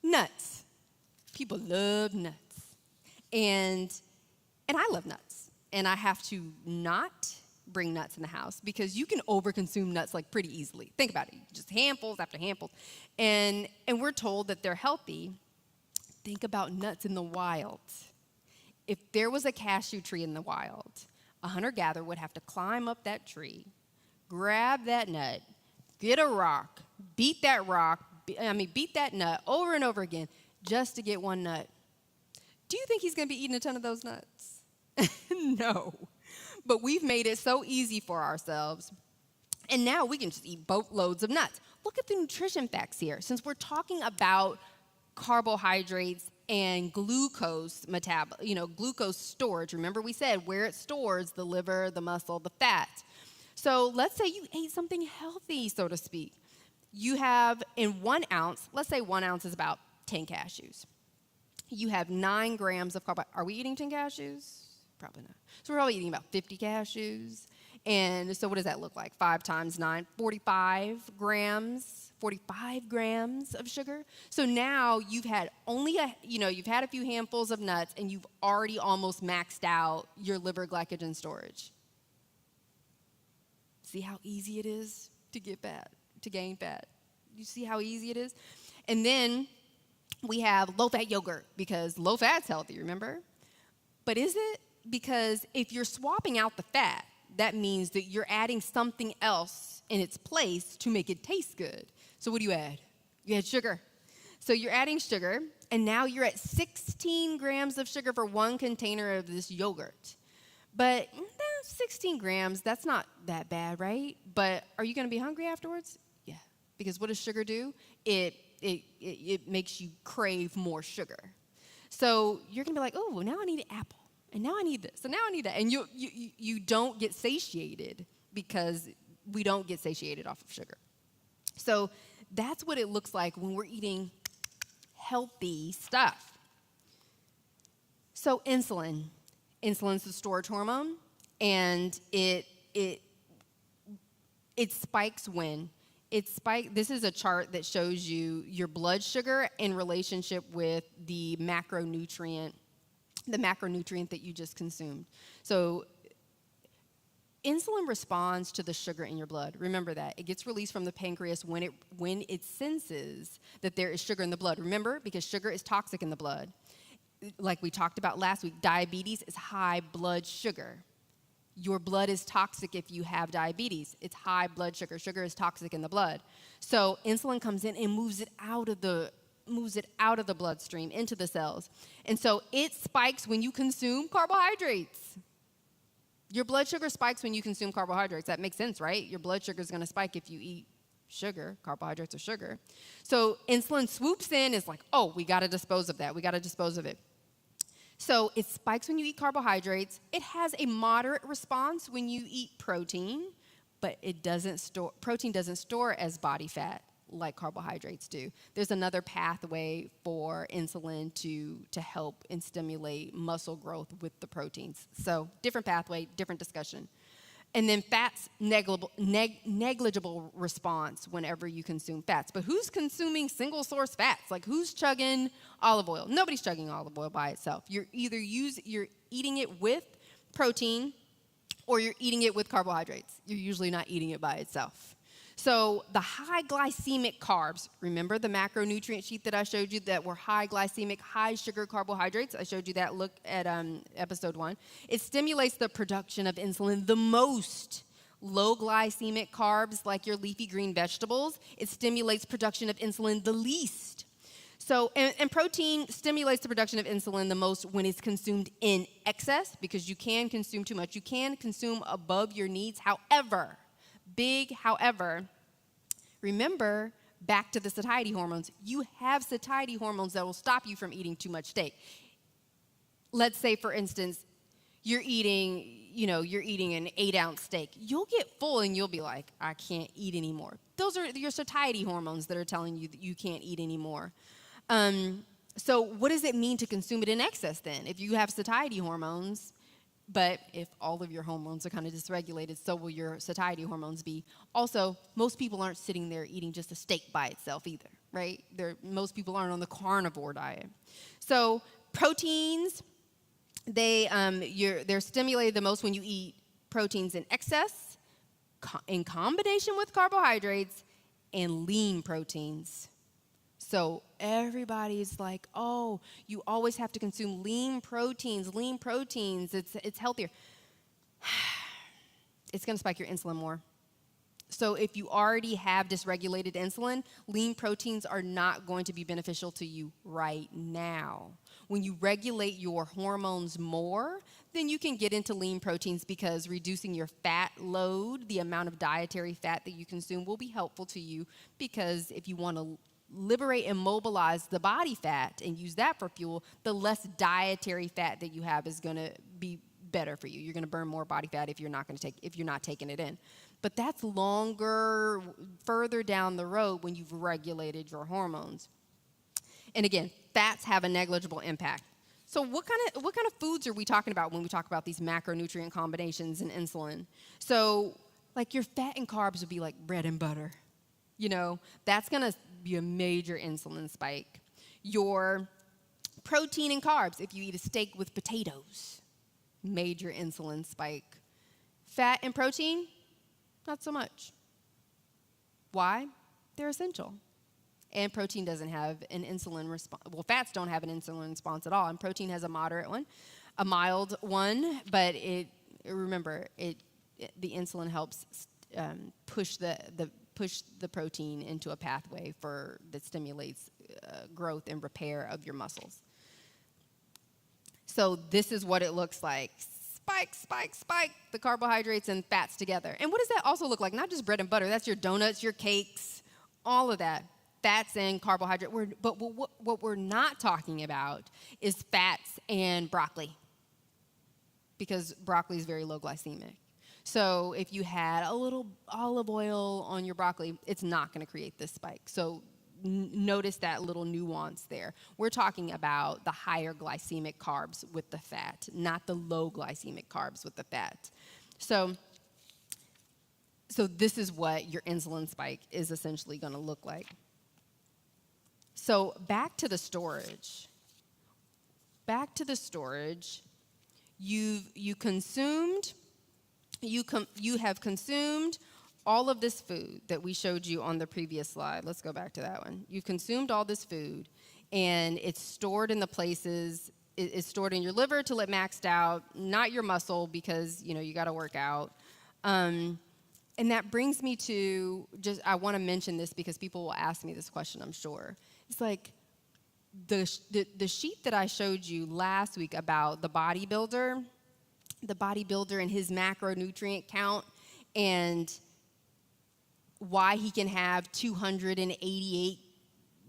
Nuts. People love nuts. And I love nuts. And I have to not bring nuts in the house because you can overconsume nuts like pretty easily. Think about it. Just handfuls after handfuls. And we're told that they're healthy. Think about nuts in the wild. If there was a cashew tree in the wild, a hunter-gatherer would have to climb up that tree, grab that nut, get a rock, beat that nut over and over again just to get one nut. Do you think he's going to be eating a ton of those nuts? No. But we've made it so easy for ourselves, and now we can just eat boatloads of nuts. Look at the nutrition facts here. Since we're talking about carbohydrates and glucose glucose storage. Remember we said where it stores, the liver, the muscle, the fat. So let's say you ate something healthy, so to speak. You have in 1 ounce, let's say 1 ounce is about 10 cashews. You have 9 grams of carbohydrates. Are we eating 10 cashews? Probably not. So we're probably eating about 50 cashews. And so what does that look like? 5 times 9, 45 grams of sugar. So now you've had you've had a few handfuls of nuts and you've already almost maxed out your liver glycogen storage. See how easy it is to gain fat? You see how easy it is? And then we have low-fat yogurt because low fat's healthy, remember? But is it? Because if you're swapping out the fat, that means that you're adding something else in its place to make it taste good. So what do you add? You add sugar. So you're adding sugar, and now you're at 16 grams of sugar for 1 container of this yogurt. But 16 grams, that's not that bad, right? But are you going to be hungry afterwards? Yeah. Because what does sugar do? It makes you crave more sugar. So you're going to be like, oh, well, now I need an apple. And now I need this. So now I need that. And you don't get satiated because we don't get satiated off of sugar. So that's what it looks like when we're eating healthy stuff. So insulin's the storage hormone, and it spikes when this is a chart that shows you your blood sugar in relationship with the macronutrient that you just consumed. So insulin responds to the sugar in your blood. Remember that. It gets released from the pancreas when it senses that there is sugar in the blood. Remember, because sugar is toxic in the blood. Like we talked about last week, diabetes is high blood sugar. Your blood is toxic if you have diabetes. It's high blood sugar. Sugar is toxic in the blood. So insulin comes in and moves it out of the bloodstream into the cells. And so it spikes when you consume carbohydrates. Your blood sugar spikes when you consume carbohydrates. That makes sense, right? Your blood sugar is going to spike if you eat sugar. Carbohydrates are sugar. So insulin swoops in, is like, oh, we got to dispose of that. We got to dispose of it. So it spikes when you eat carbohydrates. It has a moderate response when you eat protein, but protein doesn't store as body fat like carbohydrates do. There's another pathway for insulin to help and stimulate muscle growth with the proteins. So different pathway, different discussion. And then fats, negligible response whenever you consume fats. But who's consuming single source fats? Like who's chugging olive oil? Nobody's chugging olive oil by itself. You're eating it with protein or you're eating it with carbohydrates. You're usually not eating it by itself. So the high glycemic carbs, remember the macronutrient sheet that I showed you that were high glycemic, high sugar carbohydrates? I showed you that. Look at episode 1. It stimulates the production of insulin the most. Low glycemic carbs like your leafy green vegetables, it stimulates production of insulin the least. So, and protein stimulates the production of insulin the most when it's consumed in excess, because you can consume too much. You can consume above your needs. However, remember, back to the satiety hormones. You have satiety hormones that will stop you from eating too much steak. Let's say, for instance, you're eating an 8-ounce steak. You'll get full and you'll be like, I can't eat anymore. Those are your satiety hormones that are telling you that you can't eat anymore. So what does it mean to consume it in excess then? If you have satiety hormones, but if all of your hormones are kind of dysregulated, so will your satiety hormones be. Also, most people aren't sitting there eating just a steak by itself either, right? Most people aren't on the carnivore diet. So proteins, they're stimulated the most when you eat proteins in excess, in combination with carbohydrates, and lean proteins. So everybody's like, oh, you always have to consume lean proteins, it's healthier. It's going to spike your insulin more. So if you already have dysregulated insulin, lean proteins are not going to be beneficial to you right now. When you regulate your hormones more, then you can get into lean proteins, because reducing your fat load, the amount of dietary fat that you consume, will be helpful to you, because if you want to liberate and mobilize the body fat and use that for fuel, the less dietary fat that you have is going to be better for you. You're going to burn more body fat if you're not taking it in. But that's further down the road when you've regulated your hormones. And again, fats have a negligible impact. So what kind of foods are we talking about when we talk about these macronutrient combinations and insulin? So like your fat and carbs would be like bread and butter. That's going to be a major insulin spike. Your protein and carbs, if you eat a steak with potatoes, major insulin spike. Fat and protein, not so much. Why? They're essential. And protein doesn't have an insulin response. Well, fats don't have an insulin response at all, and protein has a moderate one, a mild one, but the insulin helps push the protein into a pathway that stimulates growth and repair of your muscles. So this is what it looks like. Spike, the carbohydrates and fats together. And what does that also look like? Not just bread and butter. That's your donuts, your cakes, all of that. Fats and carbohydrate. But what we're not talking about is fats and broccoli, because broccoli is very low glycemic. So if you had a little olive oil on your broccoli, it's not going to create this spike. So notice that little nuance there. We're talking about the higher glycemic carbs with the fat, not the low glycemic carbs with the fat. So this is what your insulin spike is essentially going to look like. So back to the storage. You have consumed all of this food that we showed you on the previous slide. Let's go back to that one. You've consumed all this food, and it's stored in the places. It's stored in your liver till it maxed out, not your muscle, because you got to work out. And that brings me to I want to mention this because people will ask me this question, I'm sure. It's like the sheet that I showed you last week about the bodybuilder and his macronutrient count and why he can have 288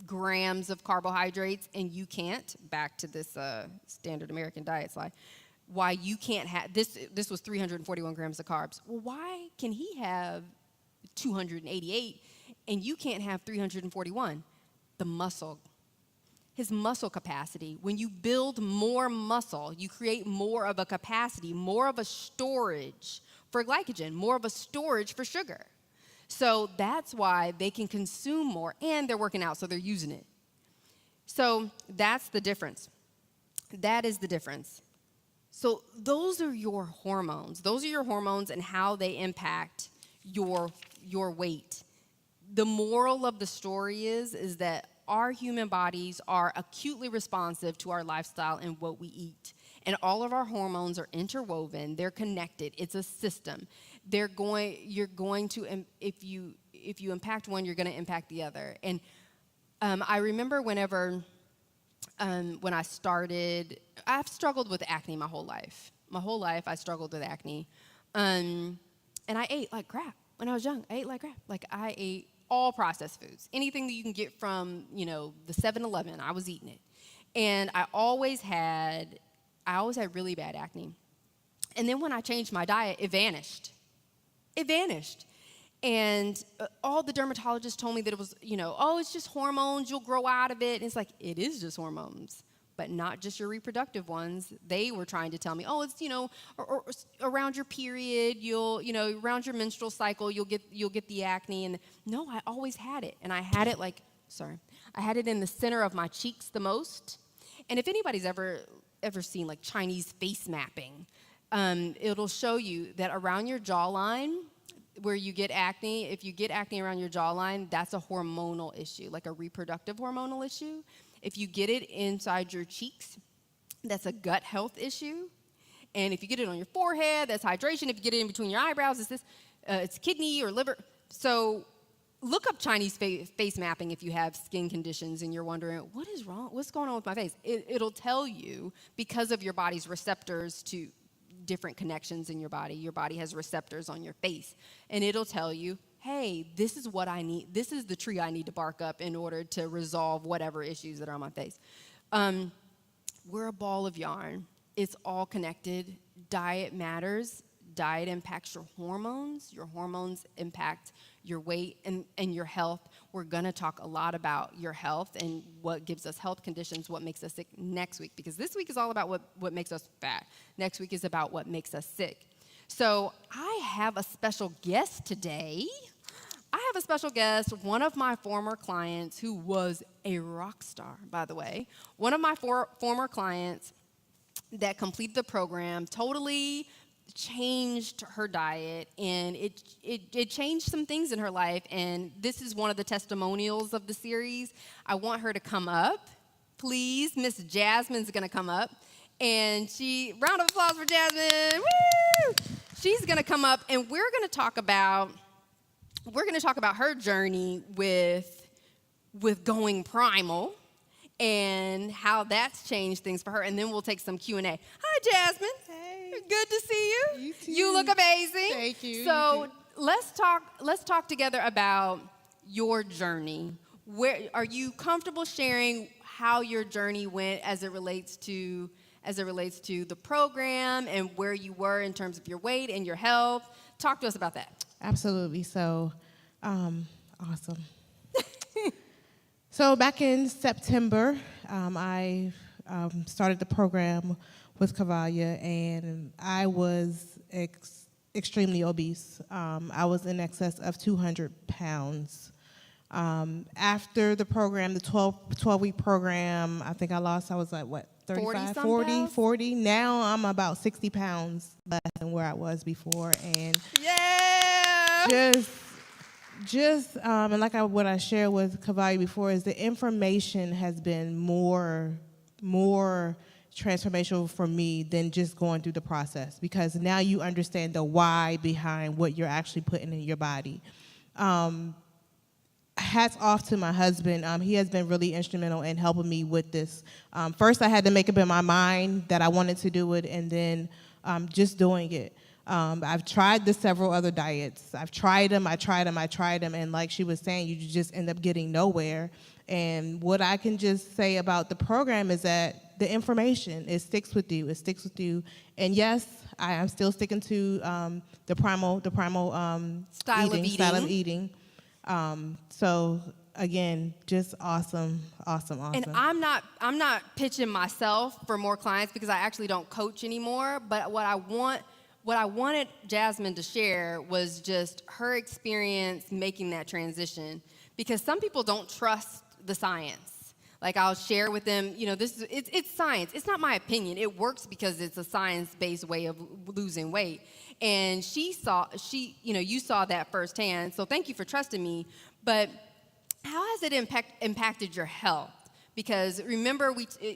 grams of carbohydrates and you can't. Back to this standard American diet slide. Why you can't have, this was 341 grams of carbs. Well, why can he have 288 and you can't have 341? The muscle. His muscle capacity. When you build more muscle, you create more of a capacity, more of a storage for glycogen, more of a storage for sugar. So that's why they can consume more, and they're working out, so they're using it. So that's the difference. That is the difference. So those are your hormones. Those are your hormones and how they impact your weight. The moral of the story is that our human bodies are acutely responsive to our lifestyle and what we eat. And all of our hormones are interwoven. They're connected. It's a system. You're going to, if you impact one, you're going to impact the other. And I remember when I started, I've struggled with acne my whole life. My whole life I struggled with acne. And I ate like crap. When I was young, I ate like crap. Like I ate all processed foods. Anything that you can get from, the 7-Eleven, I was eating it. And I always had really bad acne. And then when I changed my diet, it vanished. And all the dermatologists told me that it was, it's just hormones, you'll grow out of it. And it's like, it is just hormones, but not just your reproductive ones. They were trying to tell me, it's, or around your period, around your menstrual cycle, you'll get the acne. And no, I always had it. And I had it I had it in the center of my cheeks the most. And if anybody's ever seen like Chinese face mapping, it'll show you that around your jawline, where you get acne, if you get acne around your jawline, that's a hormonal issue, like a reproductive hormonal issue. If you get it inside your cheeks, that's a gut health issue. And if you get it on your forehead, that's hydration. If you get it in between your eyebrows, it's kidney or liver. So look up Chinese face mapping if you have skin conditions and you're wondering, what is wrong? What's going on with my face? It'll tell you because of your body's receptors to different connections in your body. Your body has receptors on your face. And it'll tell you, hey, this is what I need. This is the tree I need to bark up in order to resolve whatever issues that are on my face. We're a ball of yarn. It's all connected. Diet matters. Diet impacts your hormones. Your hormones impact your weight and your health. We're going to talk a lot about your health and what gives us health conditions, what makes us sick next week, because this week is all about what makes us fat. Next week is about what makes us sick. So I have a special guest today. One of my former clients who was a rock star, by the way. One of my former clients that completed the program totally changed her diet, and it changed some things in her life, and this is one of the testimonials of the series. I want her to come up. Please, Miss Jasmine's going to come up, and round of applause for Jasmine. Woo! She's going to come up, and we're going to talk about her journey with going primal and how that's changed things for her, and then we'll take some Q&A. Hi, Jasmine. Hey. Good to see you. You too. You look amazing. Thank you. So You too. let's talk together about your journey. Where are you comfortable sharing how your journey went as it relates to the program and where you were in terms of your weight and your health? Talk to us about that. Absolutely. So, awesome. So back in September, I started the program with Kavalya, and I was extremely obese. I was in excess of 200 pounds. After the program, the 12-week program, I think I was like, what, 35, 40. Now I'm about 60 pounds less than where I was before. And Yeah! and like what I shared with Kavalya before is the information has been more transformational for me than just going through the process, because now you understand the why behind what you're actually putting in your body. Hats off to my husband. He has been really instrumental in helping me with this. First, I had to make up in my mind that I wanted to do it, and then just doing it. I've tried the several other diets. I've tried them, and like she was saying, you just end up getting nowhere. And what I can just say about the program is that the information, it sticks with you. And yes, I am still sticking to the primal style of eating. So again, just awesome. And I'm not pitching myself for more clients because I actually don't coach anymore. But what I wanted Jasmine to share was just her experience making that transition, because some people don't trust the science. Like, I'll share with them, it's science. It's not my opinion. It works because it's a science-based way of losing weight. And you saw that firsthand. So thank you for trusting me. But how has it impacted your health? Because remember,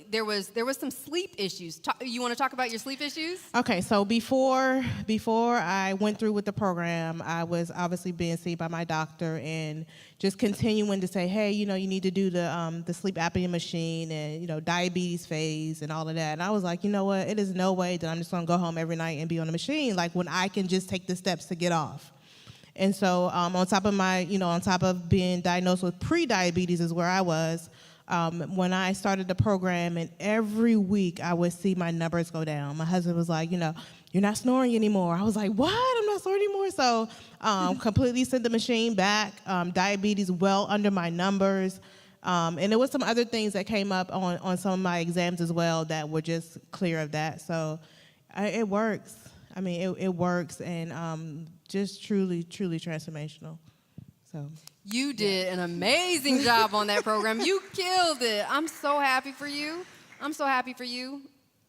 there was some sleep issues. You want to talk about your sleep issues? Okay, so before I went through with the program, I was obviously being seen by my doctor and just continuing to say, hey, you need to do the sleep apnea machine and diabetes phase and all of that. And I was like, you know what? It is no way that I'm just going to go home every night and be on the machine, like when I can just take the steps to get off. And so on top of being diagnosed with pre-diabetes is where I was. When I started the program, and every week I would see my numbers go down. My husband was like, you're not snoring anymore. I was like, what? I'm not snoring anymore? So completely sent the machine back. Diabetes well under my numbers. And there was some other things that came up on some of my exams as well that were just clear of that. So it works. I mean, it works, and just truly, truly transformational. So. You did an amazing job on that program. You killed it. I'm so happy for you.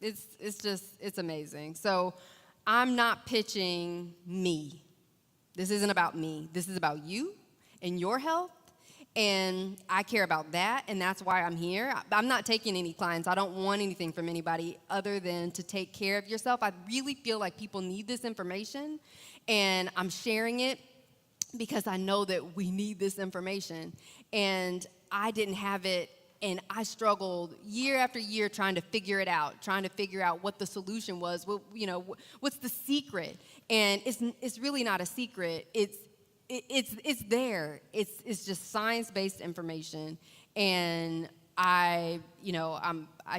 It's amazing. So I'm not pitching me. This isn't about me. This is about you and your health. And I care about that, and that's why I'm here. I'm not taking any clients. I don't want anything from anybody other than to take care of yourself. I really feel like people need this information, and I'm sharing it because I know that we need this information. And I didn't have it, and I struggled year after year trying to figure out what the solution was. What's the secret? And it's really not a secret. It's there. It's just science-based information. And I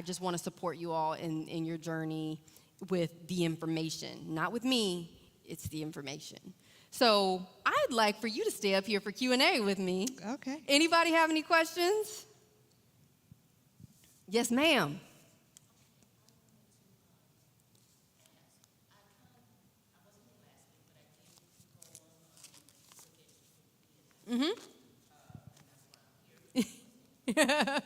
just want to support you all in your journey with the information. Not with me, it's the information. So I'd like for you to stay up here for Q&A with me. Okay. Anybody have any questions? Yes, ma'am. Mm-hmm. Yeah.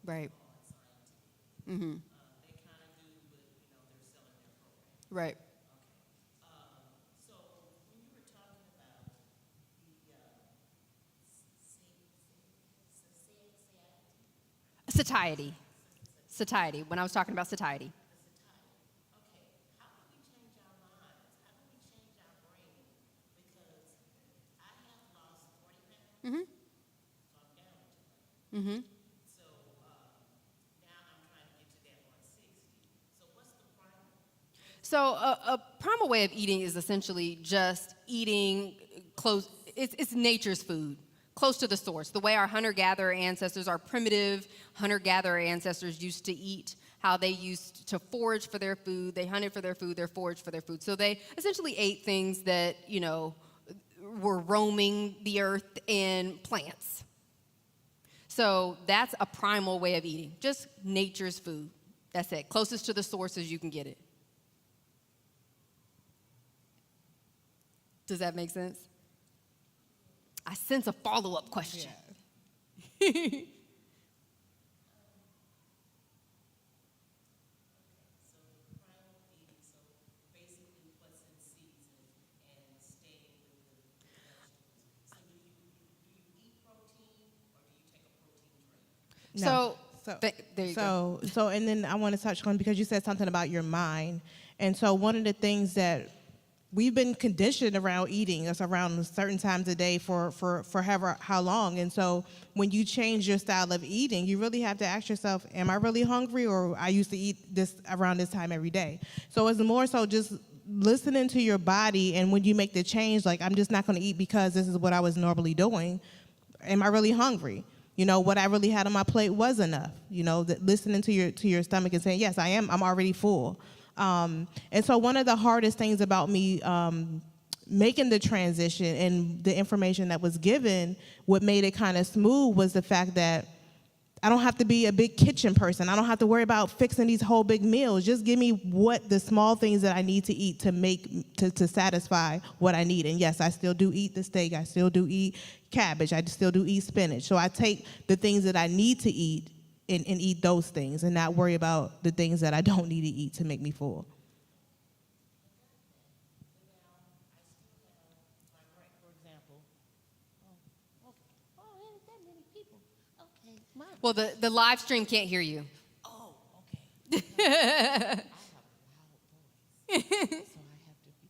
Right. Mm-hmm. They kind of do, but they're selling their program. Right. Okay. So when you were talking about the satiety. When I was talking about satiety. Okay. How do we change our minds? How do we change our brain? Because I have lost 40 pounds. Mm-hmm. So I'm down to 20. Mm-hmm. So a primal way of eating is essentially just eating close. It's nature's food, close to the source. The way our hunter-gatherer ancestors, our primitive hunter-gatherer ancestors used to eat, how they used to forage for their food, they hunted for their food, they foraged for their food. So they essentially ate things that, were roaming the earth and plants. So that's a primal way of eating, just nature's food. That's it, closest to the source as you can get it. Does that make sense? I sense a follow-up question. Yeah. So, there you go. So, and then I want to touch on, because you said something about your mind. And so one of the things that we've been conditioned around eating is around certain times a day for how long. And so when you change your style of eating, you really have to ask yourself, am I really hungry, or I used to eat this around this time every day? So it's more so just listening to your body, and when you make the change, like, I'm just not going to eat because this is what I was normally doing. Am I really hungry? What I really had on my plate was enough. Listening to your stomach and saying, yes, I am. I'm already full. And so one of the hardest things about me making the transition and the information that was given, what made it kind of smooth was the fact that I don't have to be a big kitchen person. I don't have to worry about fixing these whole big meals. Just give me what the small things that I need to eat to satisfy what I need. And yes, I still do eat the steak. I still do eat cabbage. I still do eat spinach. So I take the things that I need to eat and eat those things, and not worry about the things that I don't need to eat to make me full. Well, the live stream can't hear you. Oh, okay. I have a loud voice, so I have to be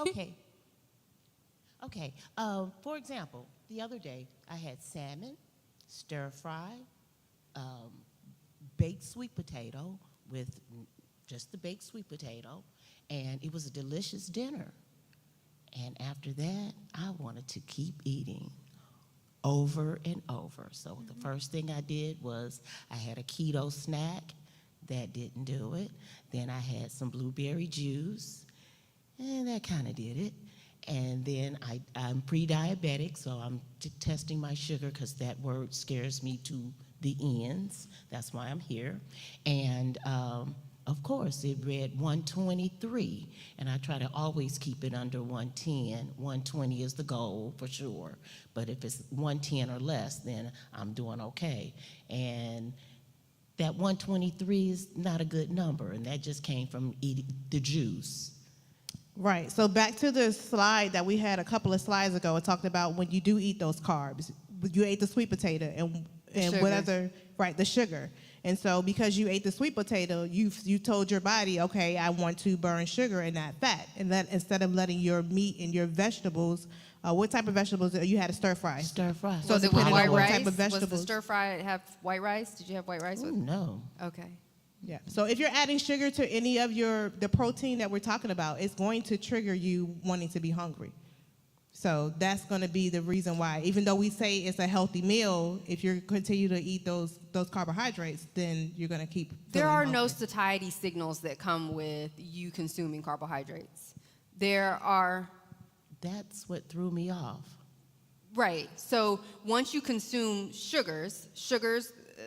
conscious. Okay. For example, the other day I had salmon, stir fry, baked sweet potato with just the baked sweet potato, and it was a delicious dinner. And after that, I wanted to keep eating over and over. So the first thing I did was I had a keto snack. That didn't do it. Then I had some blueberry juice, and that kind of did it. And then I'm pre-diabetic, so I'm testing my sugar, because that word scares me to the ends. That's why I'm here. And of course, it read 123, and I try to always keep it under 110. 120 is the goal for sure, but if it's 110 or less, then I'm doing okay. And that 123 is not a good number, and that just came from eating the juice. Right. So back to the slide that we had a couple of slides ago, it talked about when you do eat those carbs, you ate the sweet potato and whatever, right, the sugar. And so because you ate the sweet potato, you told your body, okay, I want to burn sugar and not fat. And that instead of letting your meat and your vegetables, what type of vegetables? You had a stir fry. Stir fry. So was it with white rice? Type of vegetables. Was the stir fry have white rice? Did you have white rice with? No. Okay. Yeah. So if you're adding sugar to any of the protein that we're talking about, it's going to trigger you wanting to be hungry. So that's going to be the reason why, even though we say it's a healthy meal, if you continue to eat those carbohydrates, then you're going to keep There are hungry. no satiety signals that come with you consuming carbohydrates. There are. That's what threw me off. Right. So once you consume sugars,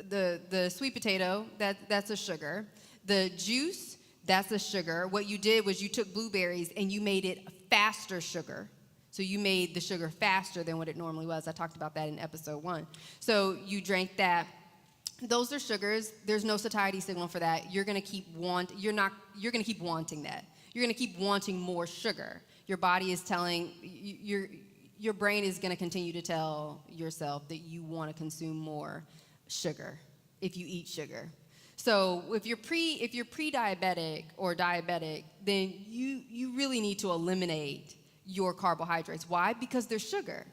the sweet potato, that's a sugar. The juice, that's a sugar. What you did was you took blueberries and you made it faster sugar. So you made the sugar faster than what it normally was. I talked about that in episode 1. So you drank that. Those are sugars. There's no satiety signal for that. You're going to keep wanting that. You're going to keep wanting more sugar. Your body is telling your brain is going to continue to tell yourself that you want to consume more sugar if you eat sugar. So if you're pre-diabetic or diabetic, then you really need to eliminate your carbohydrates. Why? Because they're sugar.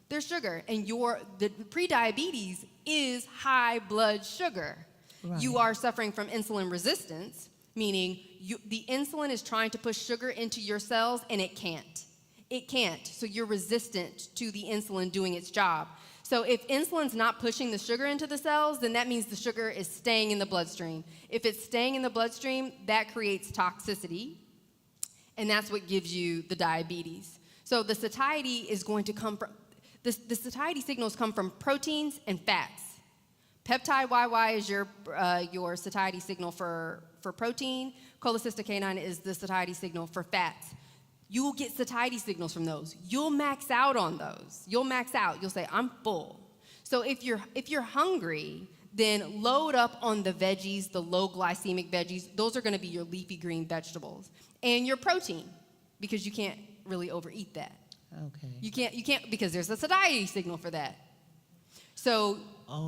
They're sugar, and the pre-diabetes is high blood sugar. Right. You are suffering from insulin resistance, meaning the insulin is trying to push sugar into your cells, and it can't. It can't. So you're resistant to the insulin doing its job. So if insulin's not pushing the sugar into the cells, then that means the sugar is staying in the bloodstream. If it's staying in the bloodstream, that creates toxicity, and that's what gives you the diabetes. So the satiety is going to come from, the satiety signals come from proteins and fats. Peptide YY is your satiety signal for protein. Cholecystokinin is the satiety signal for fats. You'll get satiety signals from those. You'll max out on those. You'll max out. You'll say, I'm full. So if you're hungry, then load up on the veggies, the low glycemic veggies. Those are going to be your leafy green vegetables. And your protein, because you can't really overeat that. Okay. You can't because there's a satiety signal for that. So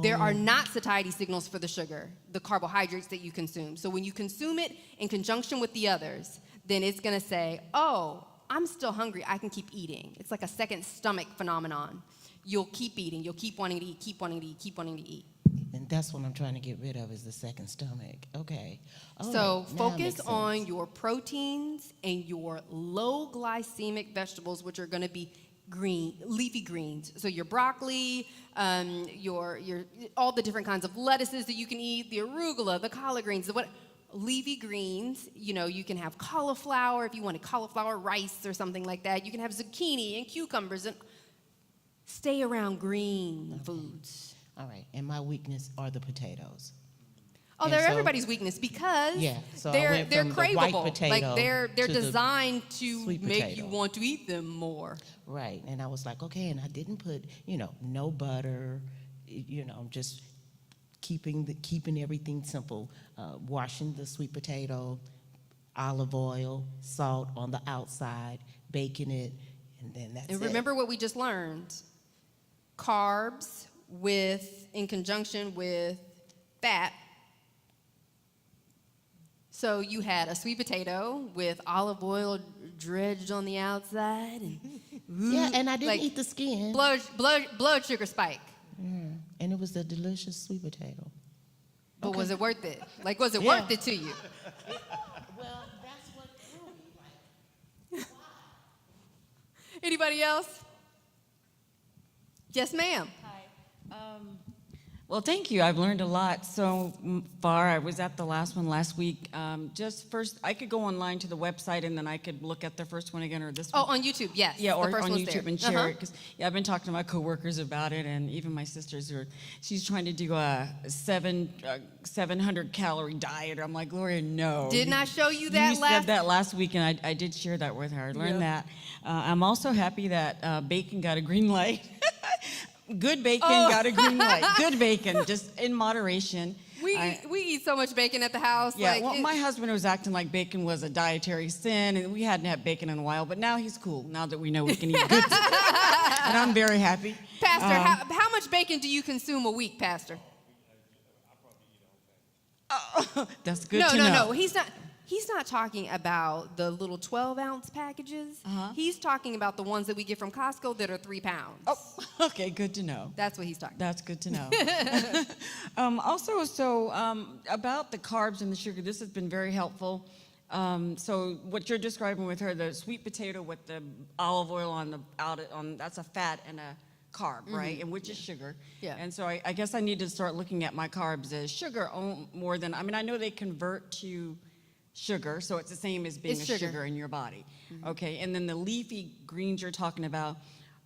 there are not satiety signals for the sugar, the carbohydrates that you consume. So when you consume it in conjunction with the others, then it's going to say, oh, I'm still hungry. I can keep eating. It's like a second stomach phenomenon. You'll keep eating. You'll keep wanting to eat, keep wanting to eat, keep wanting to eat. And that's what I'm trying to get rid of is the second stomach. Okay. So focus on your proteins and your low glycemic vegetables, which are going to be leafy greens. So your broccoli, your all the different kinds of lettuces that you can eat, the arugula, the collard greens, leafy greens. You can have cauliflower if you want cauliflower rice or something like that. You can have zucchini and cucumbers, and stay around green foods. All right. And my weakness are the potatoes. Oh, they're everybody's weakness because they're craveable. Like they're designed to make you want to eat them more. Right. And I was like, okay, and I didn't put, no butter, just keeping everything simple. Washing the sweet potato, olive oil, salt on the outside, baking it, and then that's it. And remember what we just learned. Carbs in conjunction with fat. So you had a sweet potato with olive oil dredged on the outside. And I didn't eat the skin. Blood sugar spike. And it was a delicious sweet potato. But was it worth it? Like, was it worth it to you? Well, that's what threw me. Like, why? Anybody else? Yes, ma'am. Hi. Well, thank you. I've learned a lot so far. I was at the last one last week. Just first, I could go online to the website and then I could look at the first one again or this one. Oh, on YouTube, yes. Yeah, or the first on one's YouTube there. and share it. Because I've been talking to my coworkers about it, and even my sisters she's trying to do a 700 calorie diet. I'm like, Gloria, no. Didn't I show you that You said that last week, and I did share that with her. I learned that. I'm also happy that bacon got a green light. Good bacon got a green light. Good bacon, just in moderation. We eat so much bacon at the house. Yeah, my husband was acting like bacon was a dietary sin, and we hadn't had bacon in a while, but now he's cool, now that we know we can eat good stuff. And I'm very happy. Pastor, how much bacon do you consume a week, Pastor? That's good to know. No. He's not talking about the little 12-ounce packages. He's talking about the ones that we get from Costco that are 3 pounds. Oh, okay, good to know. That's what he's talking about. That's good to know. About the carbs and the sugar, this has been very helpful. So what you're describing with her, the sweet potato with the olive oil on that's a fat and a carb, right? And which is sugar. Yeah. And so I guess I need to start looking at my carbs as sugar more than, I know they convert to sugar, so it's the same as being sugar in your body. Okay, and then the leafy greens you're talking about,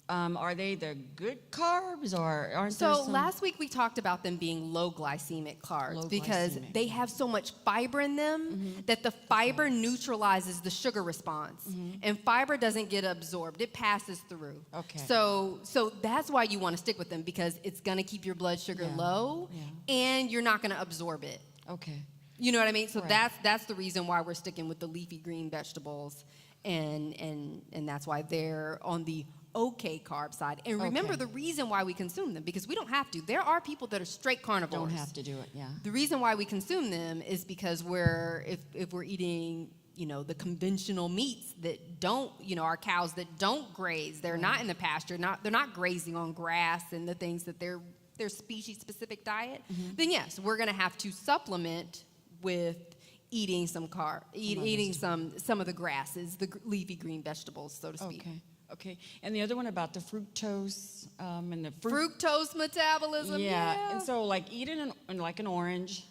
are they the good carbs or aren't there some? Last week we talked about them being low glycemic carbs because they have so much fiber in them that the fiber neutralizes the sugar response, and fiber doesn't get absorbed, it passes through. Okay. So that's why you want to stick with them, because it's going to keep your blood sugar low and you're not going to absorb it. Okay. You know what I mean? So Right. that's the reason why we're sticking with the leafy green vegetables, and that's why they're on the okay carb side. And remember the reason why we consume them, because we don't have to. There are people that are straight carnivores. Don't have to do it, yeah. The reason why we consume them is because if we're eating, the conventional meats that don't, our cows that don't graze, they're not in the pasture, they're not grazing on grass and the things that their species-specific diet, then yes, we're going to have to supplement with eating some some of the grasses, the leafy green vegetables, so to speak. Okay. Okay, and the other one about the fructose and the Fructose metabolism. Yeah, and so like eat it in like an orange.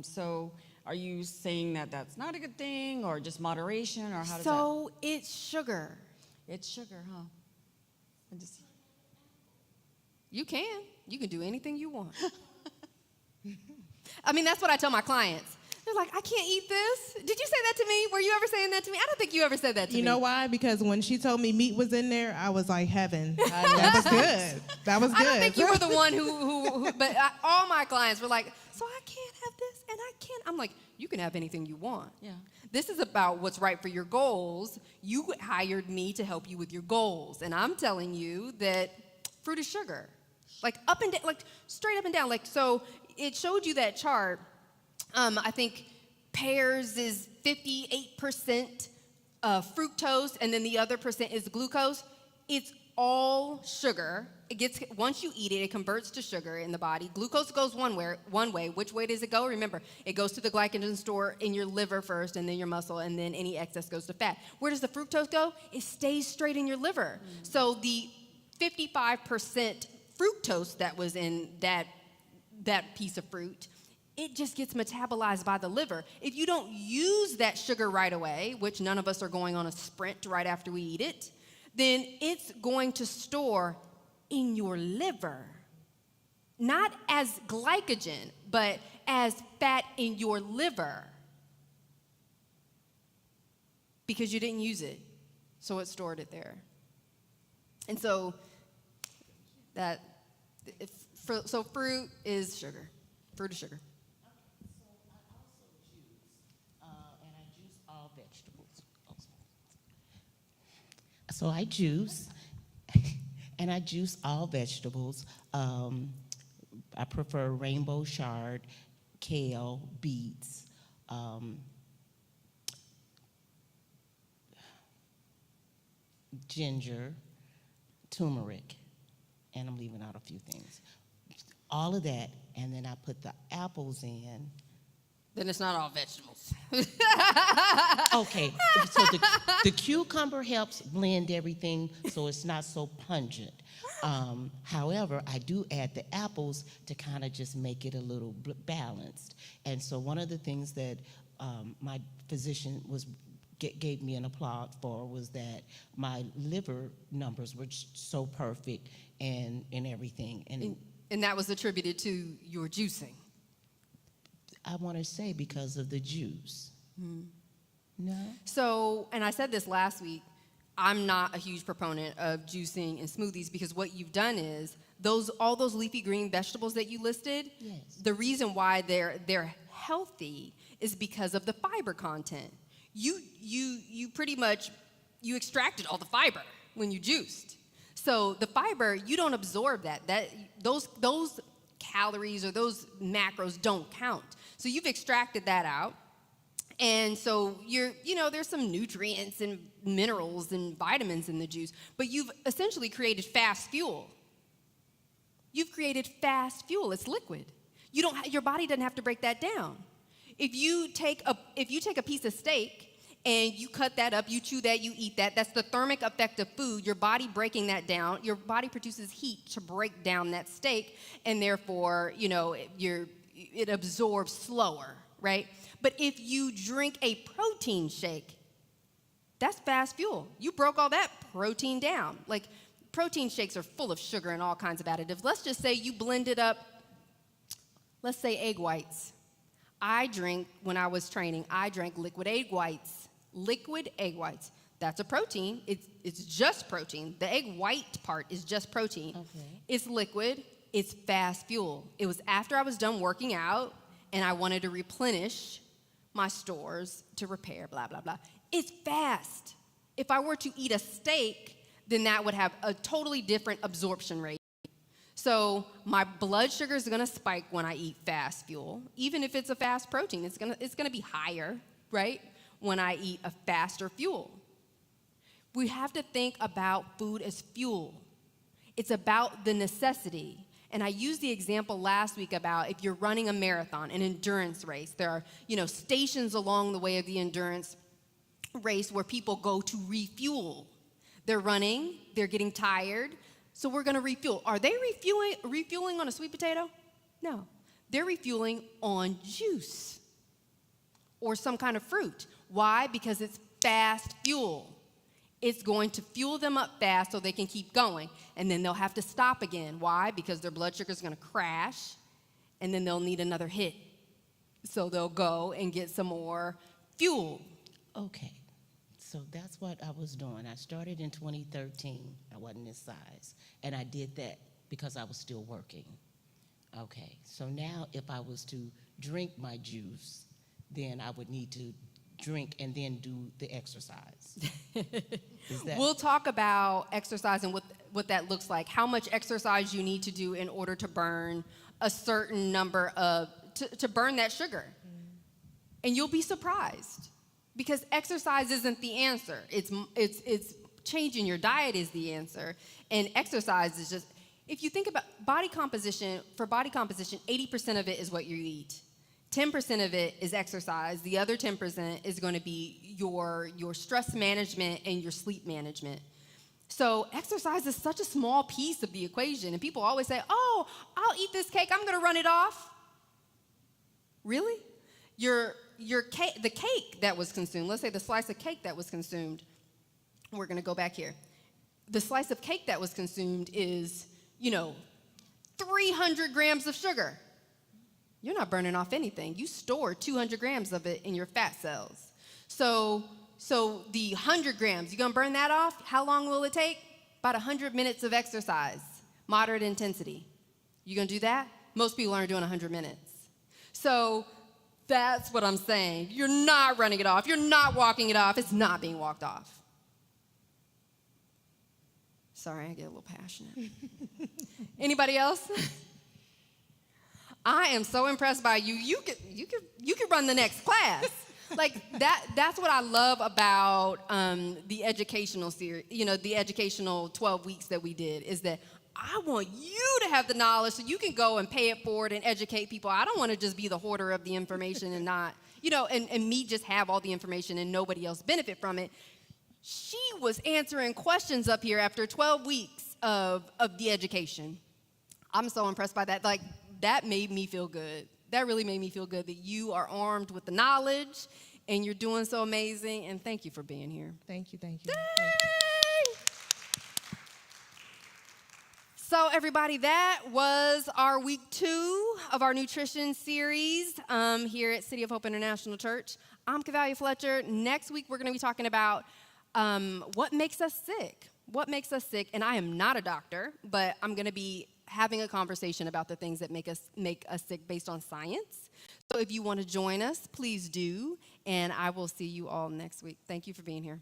So are you saying that that's not a good thing, or just moderation, or how does that? So it's sugar. It's sugar, huh? I just, You can do anything you want. I mean, that's what I tell my clients. They're like, I can't eat this. Did you say that to me? Were you ever saying that to me? I don't think you ever said that to me. You know why? Because when she told me meat was in there, I was like, heaven. That was good. That was good. I don't think you were the one who but all my clients were like, so I can't have this and I can't. I'm like, you can have anything you want. Yeah. This is about what's right for your goals. You hired me to help you with your goals. And I'm telling you that fruit is sugar. Like up and down, like straight up and down. Like, so it showed you that chart. I think pears is 58% fructose, and then the other percent is glucose. It's all sugar. Once you eat it, it converts to sugar in the body. Glucose goes one way. Which way does it go? Remember, it goes to the glycogen store in your liver first, and then your muscle, and then any excess goes to fat. Where does the fructose go? It stays straight in your liver. So the 55% fructose that was in that piece of fruit, it just gets metabolized by the liver. If you don't use that sugar right away, which none of us are going on a sprint right after we eat it, then it's going to store in your liver, not as glycogen, but as fat in your liver, because you didn't use it, so it stored it there. And so fruit is sugar. Fruit is sugar. So I juice, and I juice all vegetables. I prefer rainbow chard, kale, beets, ginger, turmeric, and I'm leaving out a few things. All of that, and then I put the apples in. Then it's not all vegetables. Okay, so the cucumber helps blend everything so it's not so pungent. However, I do add the apples to kind of just make it a little balanced. And so one of the things that my physician gave me an applaud for was that my liver numbers were so perfect and everything. And that was attributed to your juicing. I want to say because of the juice. No? So, and I said this last week, I'm not a huge proponent of juicing and smoothies because what you've done is all those leafy green vegetables that you listed, Yes. the reason why they're healthy is because of the fiber content. You pretty much extracted all the fiber when you juiced. So the fiber, you don't absorb that. Those calories or those macros don't count. So you've extracted that out. And so there's some nutrients and minerals and vitamins in the juice, but you've essentially created fast fuel. You've created fast fuel. It's liquid. Your body doesn't have to break that down. If you take a piece of steak and you cut that up, you chew that, you eat that, that's the thermic effect of food, your body breaking that down. Your body produces heat to break down that steak, and therefore, it absorbs slower, right? But if you drink a protein shake, that's fast fuel. You broke all that protein down. Like, protein shakes are full of sugar and all kinds of additives. Let's just say you blended up, let's say egg whites. When I was training, I drank liquid egg whites. Liquid egg whites. That's a protein. It's just protein. The egg white part is just protein. Okay. It's liquid. It's fast fuel. It was after I was done working out and I wanted to replenish my stores to repair, blah, blah, blah. It's fast. If I were to eat a steak, then that would have a totally different absorption rate. So my blood sugar is gonna spike when I eat fast fuel. Even if it's a fast protein, it's gonna be higher, right? When I eat a faster fuel. We have to think about food as fuel. It's about the necessity. And I used the example last week about if you're running a marathon, an endurance race, there are, stations along the way of the endurance race where people go to refuel. They're running, they're getting tired, so we're gonna refuel. Are they refueling on a sweet potato? No. They're refueling on juice or some kind of fruit. Why? Because it's fast fuel. It's going to fuel them up fast so they can keep going. And then they'll have to stop again. Why? Because their blood sugar is going to crash, and then they'll need another hit. So they'll go and get some more fuel. Okay, so that's what I was doing. I started in 2013. I wasn't this size, and I did that because I was still working. Okay, so now if I was to drink my juice, then I would need to drink and then do the exercise. We'll talk about exercise and what that looks like, how much exercise you need to do in order to burn a certain number of, to burn that sugar. And you'll be surprised because exercise isn't the answer. It's changing your diet is the answer. And exercise is just, if you think about body composition, 80% of it is what you eat. 10% of it is exercise. The other 10% is going to be your stress management and your sleep management. So exercise is such a small piece of the equation. And people always say, oh, I'll eat this cake. I'm going to run it off. Really? The cake that was consumed, let's say the slice of cake that was consumed, we're going to go back here. The slice of cake that was consumed is, 300 grams of sugar. You're not burning off anything. You store 200 grams of it in your fat cells. So the 100 grams, you gonna burn that off? How long will it take? About 100 minutes of exercise, moderate intensity. You gonna do that? Most people aren't doing 100 minutes. So that's what I'm saying. You're not running it off. You're not walking it off. It's not being walked off. Sorry, I get a little passionate. Anybody else? I am so impressed by you. You could run the next class. Like that's what I love about the educational series, the educational 12 weeks that we did, is that I want you to have the knowledge so you can go and pay it forward and educate people. I don't want to just be the hoarder of the information and not, and me just have all the information and nobody else benefit from it. She was answering questions up here after 12 weeks of the education. I'm so impressed by that. Like, that made me feel good. That really made me feel good that you are armed with the knowledge and you're doing so amazing. And thank you for being here. Thank you. So everybody, that was our week 2 of our nutrition series here at City of Hope International Church. I'm Kavalya Fletcher. Next week, we're going to be talking about what makes us sick. What makes us sick? And I am not a doctor, but I'm going to be having a conversation about the things that make us sick based on science. So if you want to join us, please do. And I will see you all next week. Thank you for being here.